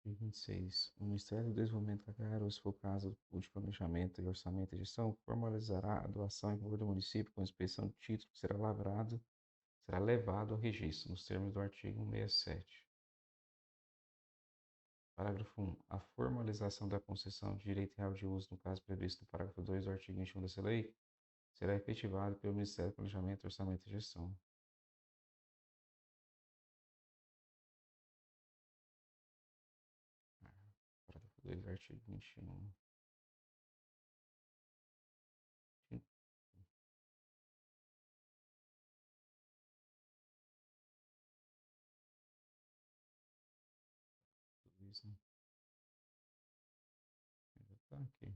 Artigo 26. O Ministério do Desenvolvimento Agrário, ou se for o caso, o de Planejamento e Orçamento e Gestão, formalizará a doação em favor do município com expedição de título que será levado ao registro, nos termos do artigo 167. Parágrafo 1. A formalização da concessão de direito real de uso, no caso previsto no parágrafo 2 do artigo 21 dessa lei, será efetivada pelo Ministério do Planejamento, Orçamento e Gestão. Parágrafo 2 do artigo 21. Isso, né? Já tá aqui.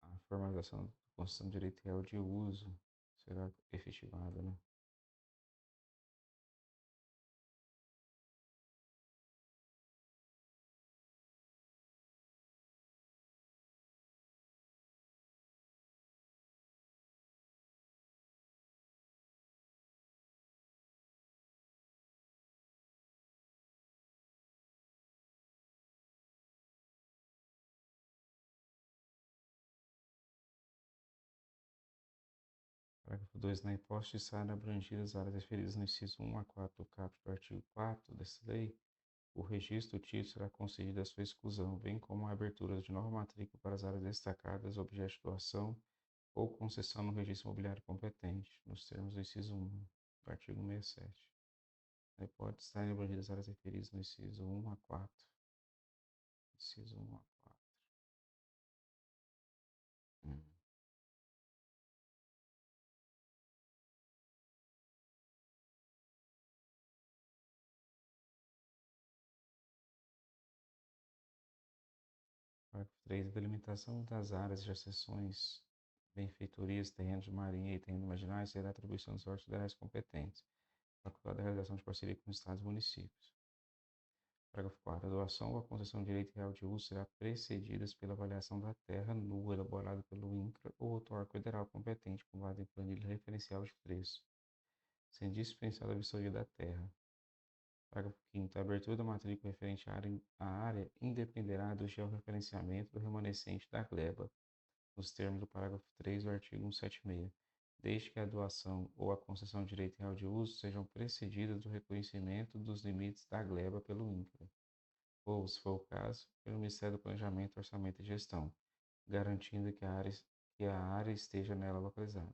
A formalização da concessão de direito real de uso será efetivada, né? Parágrafo 2. Na hipótese de serem abrangidas as áreas referidas no inciso 1 a 4 do caput do artigo 4 desta lei, o registro do título será concedido à sua exclusão, bem como a abertura de nova matrícula para as áreas destacadas, objeto de doação ou concessão no registro imobiliário competente, nos termos do inciso 1 do artigo 67. Na hipótese de estarem abrangidas as áreas referidas no inciso 1 a 4. Inciso 1 a 4. Hum. Parágrafo 3. A delimitação das áreas de seções, benfeitorias, terrenos de marinha e terrenos marginais será atribuição dos órgãos federais competentes, facultado a realização de parceria com estados e municípios. Parágrafo 4. A doação ou a concessão de direito real de uso será precedidas pela avaliação da terra nua elaborada pelo INCRA ou outro órgão federal competente com base em planilha referencial de preço, sendo dispensada a vistoria da terra. Parágrafo 5º. A abertura da matrícula referente à área independerá do georreferenciamento do remanescente da gleba, nos termos do parágrafo 3 do artigo 176, desde que a doação ou a concessão de direito real de uso sejam precedidas do reconhecimento dos limites da gleba pelo INCRA, ou, se for o caso, pelo Ministério do Planejamento, Orçamento e Gestão, garantindo que a área esteja nela localizada.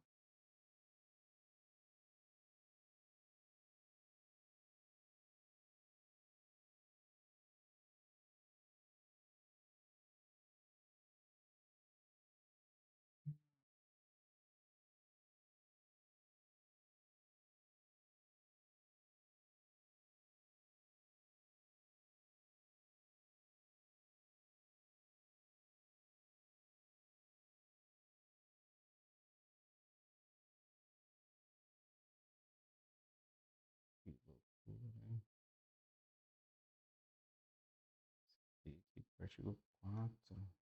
Que loucura, né? Artigo 4.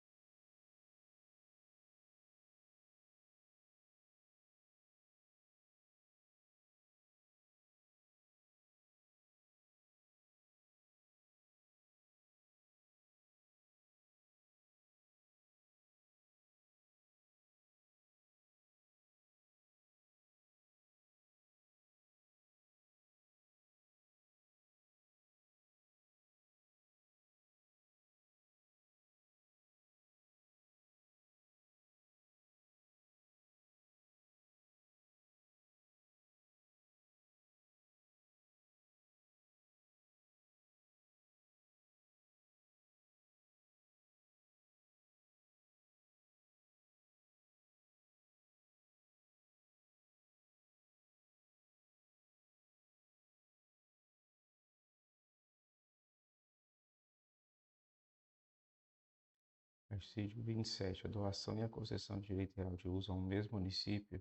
Artigo 27. A doação e a concessão de direito real de uso a um mesmo município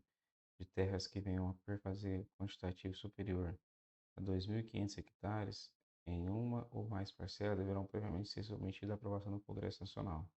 de terras que venham a perfazer quantitativo superior a 2.500 hectares em uma ou mais parcelas deverão previamente ser submetidas à aprovação do Congresso Nacional.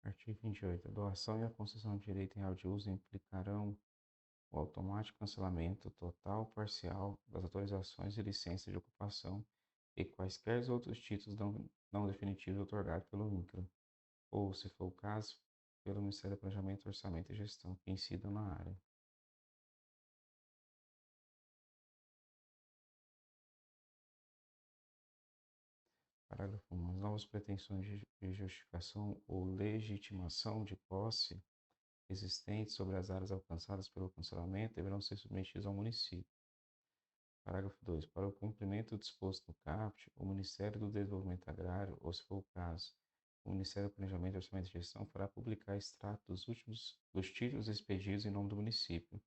Artigo 28. A doação e a concessão de direito real de uso implicarão o automático cancelamento total ou parcial das autorizações e licenças de ocupação e quaisquer outros títulos não definitivos otorgados pelo INCRA, ou, se for o caso, pelo Ministério do Planejamento, Orçamento e Gestão, que incidam na área. Parágrafo 1. As novas pretensões de justificação ou legitimação de posse existentes sobre as áreas alcançadas pelo cancelamento deverão ser submetidas ao município. Parágrafo 2. Para o cumprimento do disposto no caput, o Ministério do Desenvolvimento Agrário, ou se for o caso, o Ministério do Planejamento, Orçamento e Gestão fará publicar extrato dos títulos expedidos em nome do município,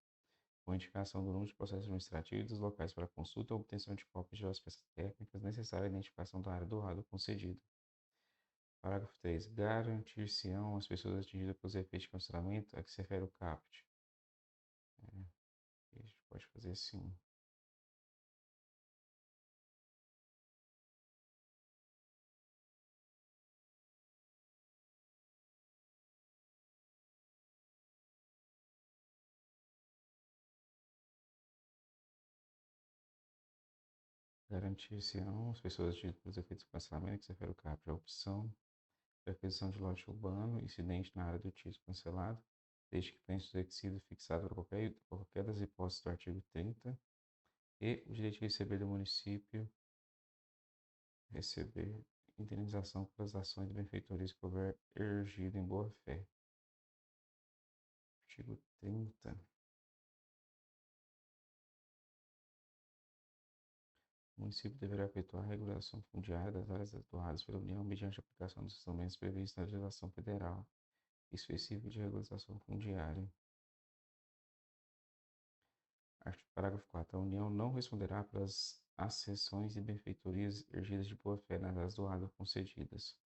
com indicação do número de processo administrativo e dos locais para consulta ou obtenção de cópias das peças técnicas necessárias à identificação da área doada ou concedida. Parágrafo 3. Garantir-se-ão as pessoas atingidas pelos efeitos de cancelamento a que se refere o caput. A gente pode fazer assim. Garantir-se-ão as pessoas atingidas pelos efeitos de cancelamento a que se refere o caput. A opção de aquisição de lote urbano incidente na área do título cancelado, desde que tenha sido fixado por qualquer das hipóteses do artigo 30, e o direito de receber do município receber indenização pelas ações de benfeitorias que houver ergido em boa-fé. Artigo 30. O município deverá efetuar a regulação fundiária das áreas doadas pela União mediante a aplicação dos instrumentos previstos na legislação federal específica de regularização fundiária. Parágrafo 4. A União não responderá pelas acessões e benfeitorias ergidas de boa-fé nas áreas doadas ou concedidas.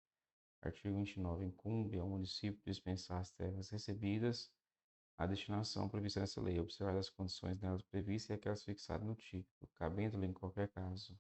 Artigo 29. Incumbe ao município dispensar as terras recebidas à destinação prevista nessa lei, observadas as condições nelas previstas e aquelas fixadas no título, cabendo-lhe em qualquer caso.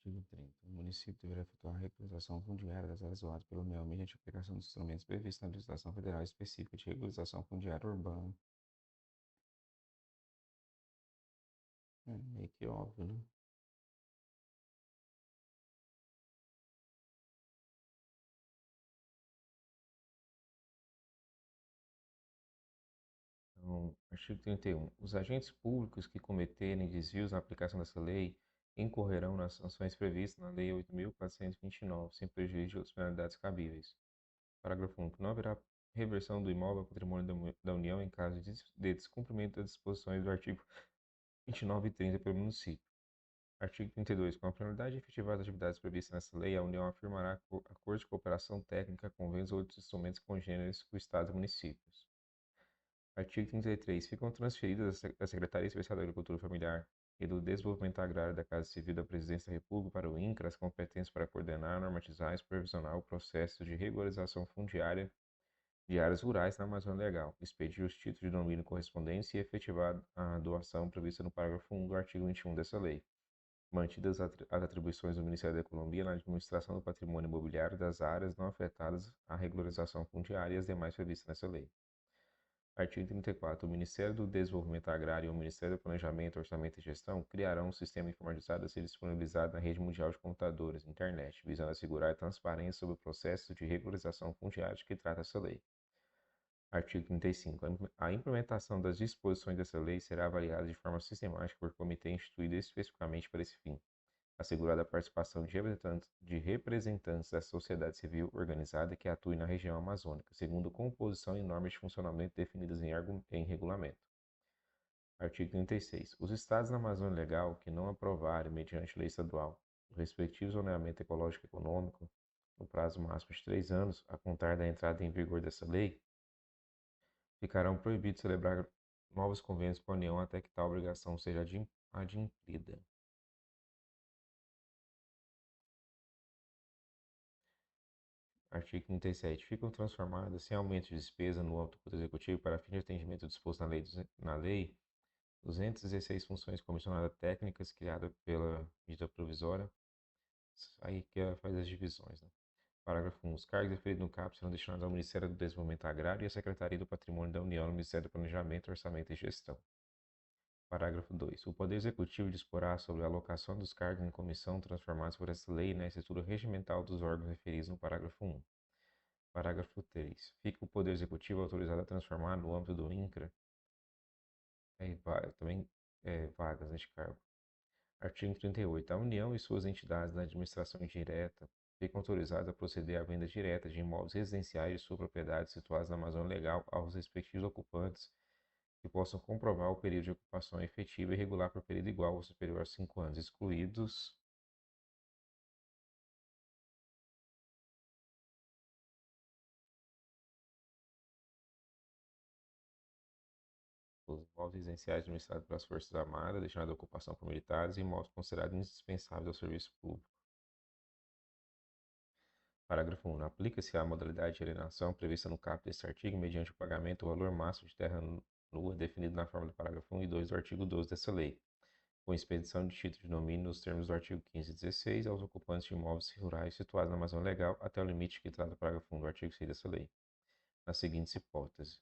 Artigo 30. O município deverá efetuar a regularização fundiária das áreas doadas pela União mediante a aplicação dos instrumentos previstos na legislação federal específica de regularização fundiária urbana. É meio que óbvio, né? Então, artigo 31. Os agentes públicos que cometerem desvios na aplicação dessa lei incorrerão nas sanções previstas na Lei 8.429, sem prejuízo de outras penalidades cabíveis. Parágrafo único. Não haverá reversão do imóvel ao patrimônio da União em caso de descumprimento das disposições do artigo 29 e 30 pelo município. Artigo 32. Com a finalidade de efetivar as atividades previstas nessa lei, a União afirmará acordos de cooperação técnica, convênios ou outros instrumentos congêneres com Estados e municípios. Artigo 33. Ficam transferidas à Secretaria Especial da Agricultura Familiar, e do Desenvolvimento Agrário da Casa Civil da Presidência da República para o INCRA as competências para coordenar, normatizar e supervisionar o processo de regularização fundiária de áreas rurais na Amazônia Legal, expedir os títulos de domínio correspondentes e efetivar a doação prevista no parágrafo 1 do artigo 21 dessa lei, mantidas as atribuições do Ministério da Economia na administração do patrimônio imobiliário das áreas não afetadas à regularização fundiária e as demais previstas nessa lei. Artigo 34. O Ministério do Desenvolvimento Agrário e o Ministério do Planejamento, Orçamento e Gestão criarão um sistema informatizado a ser disponibilizado na rede mundial de computadores, internet, visando assegurar a transparência sobre o processo de regularização fundiária de que trata essa lei. Artigo 35. A implementação das disposições dessa lei será avaliada de forma sistemática por comitê instituído especificamente para esse fim, assegurada a participação de representantes da sociedade civil organizada que atue na região amazônica, segundo composição e normas de funcionamento definidas em regulamento. Artigo 36. Os estados na Amazônia Legal que não aprovarem, mediante lei estadual, o respectivo zoneamento ecológico e econômico, no prazo máximo de 3 anos, a contar da entrada em vigor dessa lei, ficarão proibidos de celebrar novos convênios com a União até que tal obrigação seja adimplida. Artigo 37. Ficam transformadas, sem aumento de despesa no âmbito do Poder Executivo, para fim de atendimento disposto na lei 216 funções comissionadas técnicas criadas pela medida provisória. Aí que faz as divisões, né? Parágrafo 1. Os cargos referidos no CAP serão destinados ao Ministério do Desenvolvimento Agrário e à Secretaria do Patrimônio da União no Ministério do Planejamento, Orçamento e Gestão. Parágrafo 2. O Poder Executivo disporá sobre a alocação dos cargos em comissão transformados por essa lei na estrutura regimental dos órgãos referidos no parágrafo 1. Parágrafo 3. Fica o Poder Executivo autorizado a transformar no âmbito do INCRA vagas neste cargo. Artigo 38. A União e suas entidades da administração indireta ficam autorizadas a proceder à venda direta de imóveis residenciais de sua propriedade situados na Amazônia Legal aos respectivos ocupantes que possam comprovar o período de ocupação efetiva e regular por período igual ou superior a 5 anos, excluídos os imóveis residenciais administrados pelas Forças Armadas, destinados à ocupação por militares e imóveis considerados indispensáveis ao serviço público. Parágrafo 1. Aplica-se a modalidade de alienação prevista no caput deste artigo mediante o pagamento do valor máximo de terra nua definido na forma do parágrafo 1 e 2 do artigo 12 dessa lei, com expedição de título de domínio nos termos do artigo 15 e 16 aos ocupantes de imóveis rurais situados na Amazônia Legal até o limite que trata o parágrafo 1 do artigo 6 dessa lei, nas seguintes hipóteses.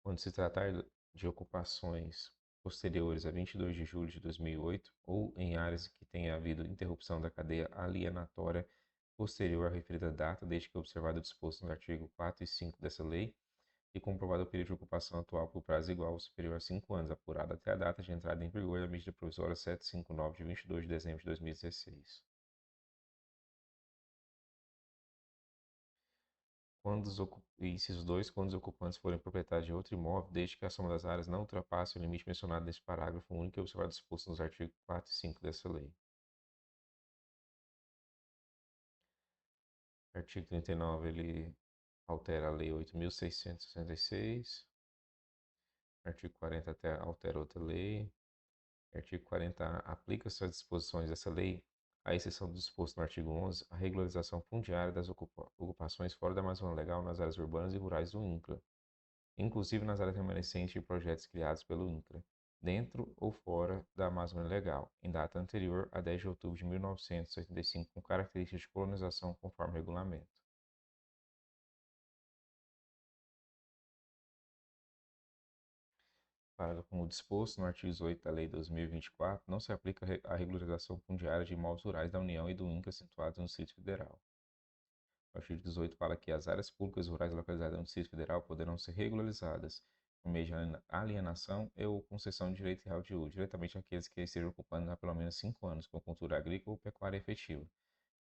Quando se tratar de ocupações posteriores a 22 de julho de 2008 ou em áreas que tenha havido interrupção da cadeia alienatória posterior à referida data, desde que observado o disposto no artigo 4 e 5 dessa lei, e comprovado o período de ocupação atual por prazo igual ou superior a 5 anos, apurado até a data de entrada em vigor da medida provisória 759 de 22 de dezembro de 2016. Inciso 2. Quando os ocupantes forem proprietários de outro imóvel, desde que a soma das áreas não ultrapasse o limite mencionado neste parágrafo único e observado disposto nos artigos 4 e 5 dessa lei. Artigo 39, ele altera a Lei 8.666. Artigo 40 até altera outra lei. Artigo 40A. Aplica-se às disposições dessa lei, à exceção do disposto no artigo 11, a regularização fundiária das ocupações fora da Amazônia Legal nas áreas urbanas e rurais do INCRA, inclusive nas áreas remanescentes de projetos criados pelo INCRA, dentro ou fora da Amazônia Legal, em data anterior a 10 de outubro de 1985, com características de colonização conforme regulamento. Parágrafo como disposto no artigo 18 da Lei 2024, não se aplica a regularização fundiária de imóveis rurais da União e do INCRA situados no Distrito Federal. O artigo 18 fala que as áreas públicas rurais localizadas no Distrito Federal poderão ser regularizadas por meio de alienação ou concessão de direito real de uso, diretamente àqueles que estejam ocupando há pelo menos 5 anos com cultura agrícola ou pecuária efetiva,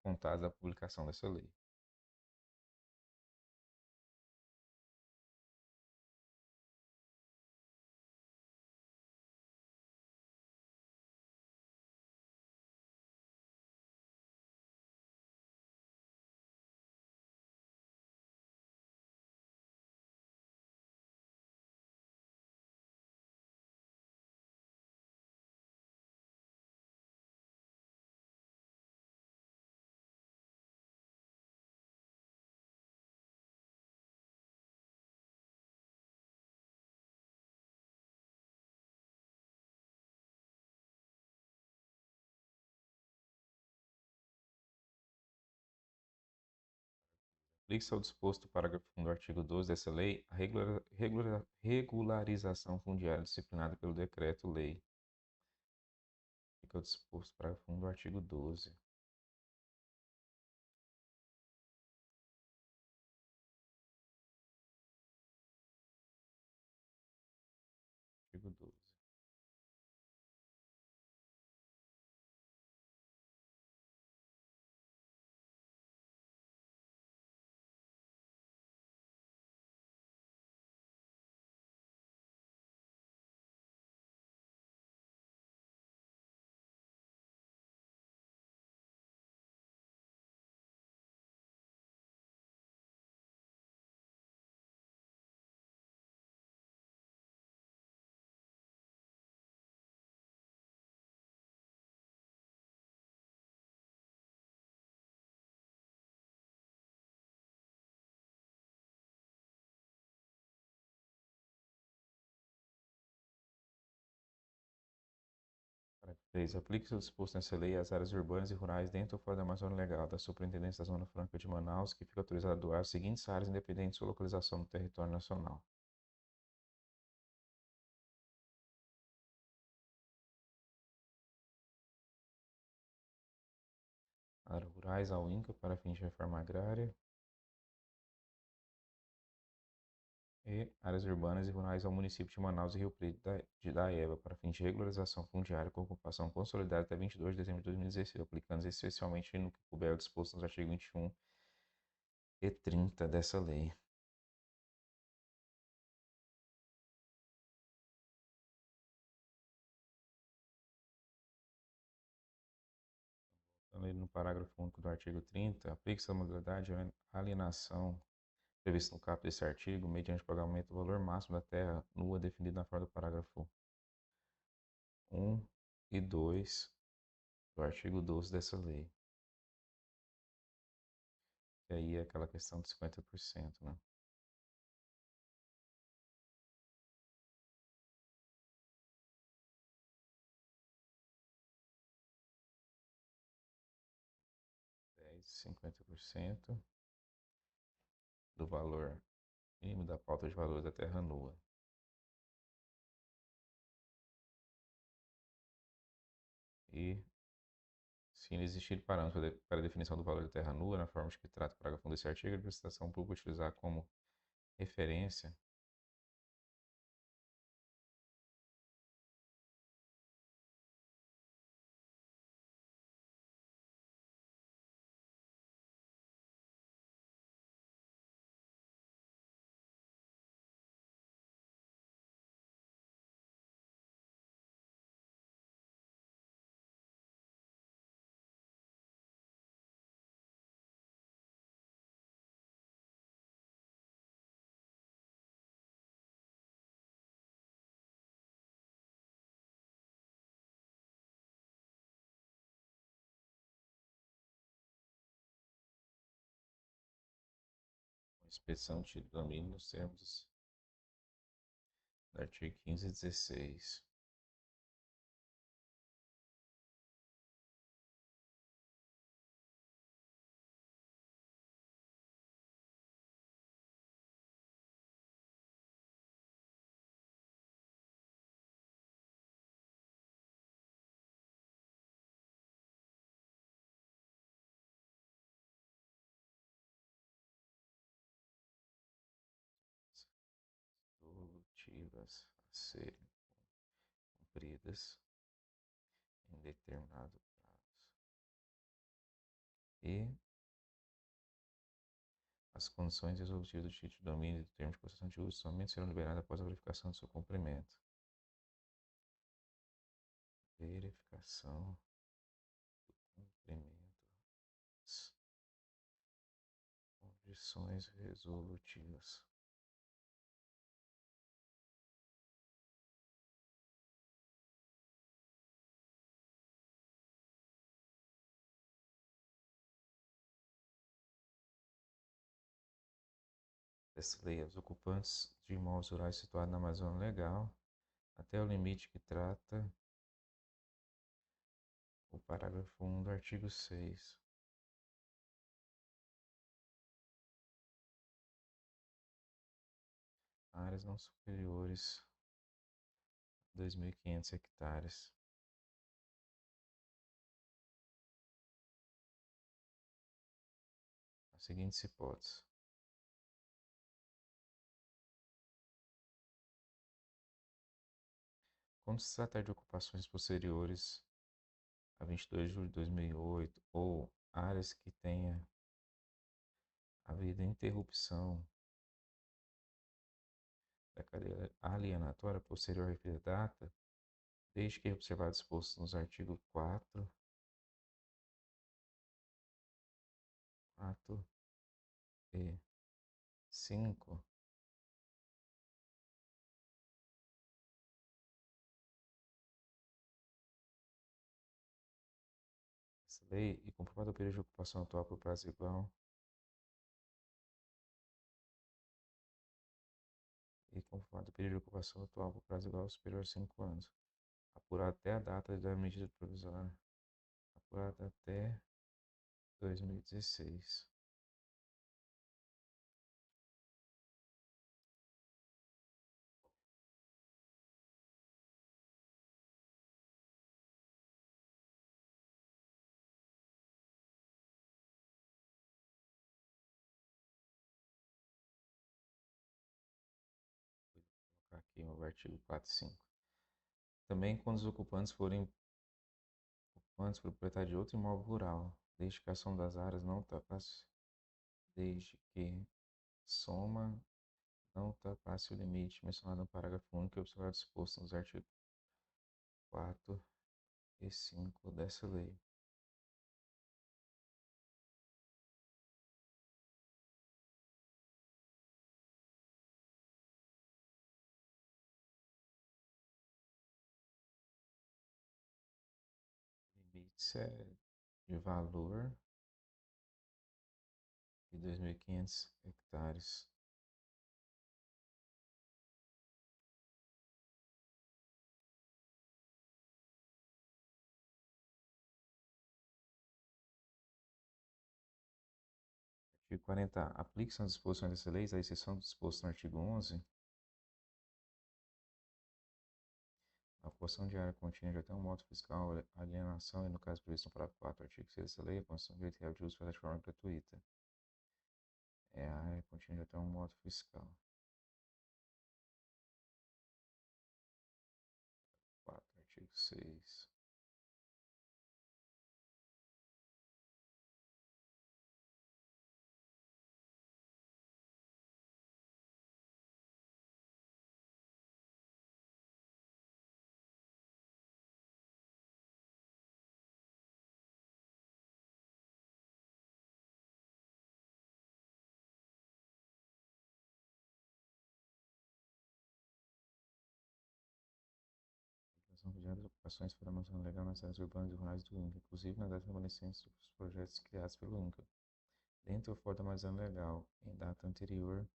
contados da publicação dessa lei. Aplica-se ao disposto do parágrafo 1 do artigo 12 dessa lei a regularização fundiária disciplinada pelo decreto-lei. Fica o disposto do parágrafo 1 do artigo 12. Artigo 12. Parágrafo 3. Aplica-se o disposto nessa lei às áreas urbanas e rurais dentro ou fora da Amazônia Legal, da Superintendência da Zona Franca de Manaus, que fica autorizada a doar as seguintes áreas independente de sua localização no território nacional. Áreas rurais ao INCA para fins de reforma agrária e áreas urbanas e rurais ao município de Manaus e Rio Preto de Daeva para fins de regularização fundiária com ocupação consolidada até 22 de dezembro de 2016, aplicando especialmente no que couber o disposto nos artigos 21 e 30 dessa lei. No parágrafo único do artigo 30, aplica-se a modalidade de alienação prevista no caput desse artigo, mediante pagamento do valor máximo da terra nua definido na forma do parágrafo 1 e 2 do artigo 12 dessa lei. E aí é aquela questão de 50%, né? Cinquenta por cento do valor mínimo da pauta de valores da terra nua. E, se não existir parâmetro para a definição do valor da terra nua, na forma de que trata o parágrafo 1 desse artigo, a administração pública utilizar como referência a inspeção de domínio nos termos do artigo 15 e 16. Resolutivas a serem cumpridas em determinado prazo. E as condições resolutivas do título de domínio e do termo de concessão de uso somente serão liberadas após a verificação do seu cumprimento. Verificação do cumprimento das condições resolutivas. Dessa lei, os ocupantes de imóveis rurais situados na Amazônia Legal, até o limite que trata o parágrafo 1 do artigo 6. áreas não superiores a 2.500 hectares. As seguintes hipóteses. Quando se tratar de ocupações posteriores a 22 de julho de 2008 ou áreas que tenha havido interrupção da cadeia alienatória posterior à referida data, desde que observado disposto nos artigos 4 e 5 dessa lei e comprovado o período de ocupação atual por prazo igual superior a 5 anos, apurado até a data da medida provisória, apurado até 2016. Vou colocar aqui o artigo 4 e 5. Também quando os ocupantes forem ocupantes proprietários de outro imóvel rural, desde que a soma das áreas não ultrapasse, desde que soma não ultrapasse o limite mencionado no parágrafo único e observado disposto nos artigos 4 e 5 dessa lei. Limites de valor de 2.500 hectares. Artigo 40A. Aplique-se nas disposições dessa lei, à exceção do disposto no artigo 11, a ocupação diária contínua de até um modo fiscal, alienação e, no caso previsto no parágrafo 4 do artigo 6 dessa lei, a concessão de direito real de uso feita de forma gratuita. É a área contínua de até um modo fiscal. 4, artigo 6. São criadas ocupações para a manutenção legal nas áreas urbanas e rurais do INCA, inclusive nas áreas remanescentes dos projetos criados pelo INCA, dentro ou fora da armazém legal, em data anterior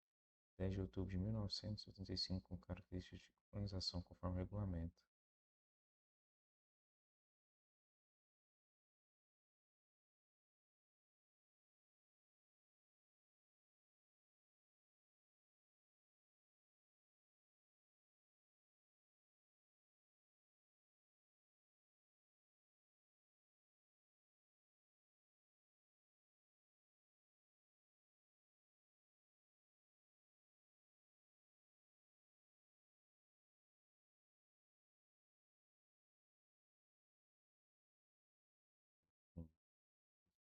10 de outubro de 1985, com características de colonização conforme o regulamento.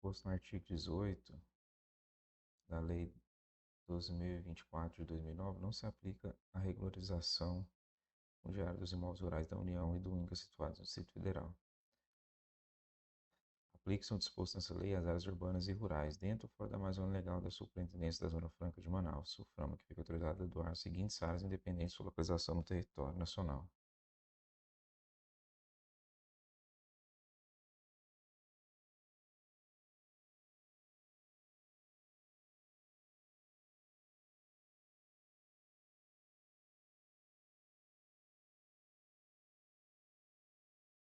Posto no artigo 18 da Lei 12.024 de 2009, não se aplica a regularização fundiária dos imóveis rurais da União e do INCA situados no Distrito Federal. Aplique-se o disposto nessa lei às áreas urbanas e rurais, dentro ou fora da mais zona legal da Superintendência da Zona Franca de Manaus, SUFRAMA, que fica autorizada a doar as seguintes áreas independentes de sua localização no território nacional.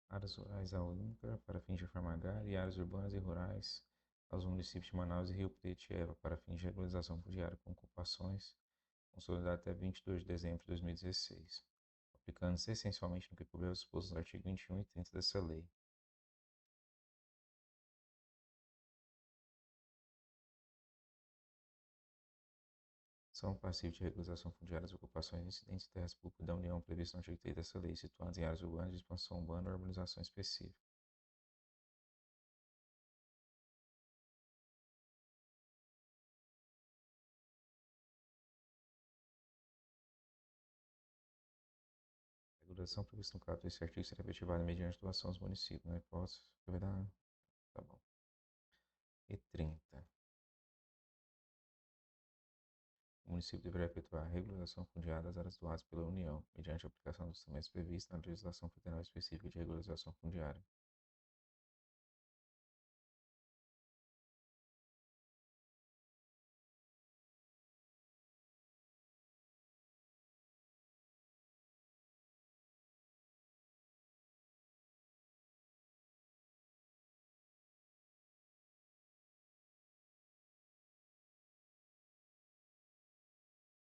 Áreas rurais ao INCRA para fins de reforma agrária e áreas urbanas e rurais aos municípios de Manaus e Rio Preto e Eva para fins de regularização fundiária com ocupações consolidado até 22 de dezembro de 2016, aplicando-se essencialmente no que couber aos dispostos do artigo 21 e 30 dessa lei. São passivos de regularização fundiária as ocupações incidentes de terras públicas da União previstas no artigo 3 dessa lei, situadas em áreas urbanas de expansão urbana ou urbanização específica. A regulação prevista no caput desse artigo será efetivada mediante doação aos municípios, na hipótese que haverá. Tá bom. E 30. O município deverá efetuar a regularização fundiária das áreas doadas pela União, mediante a aplicação dos instrumentos previstos na legislação federal específica de regularização fundiária.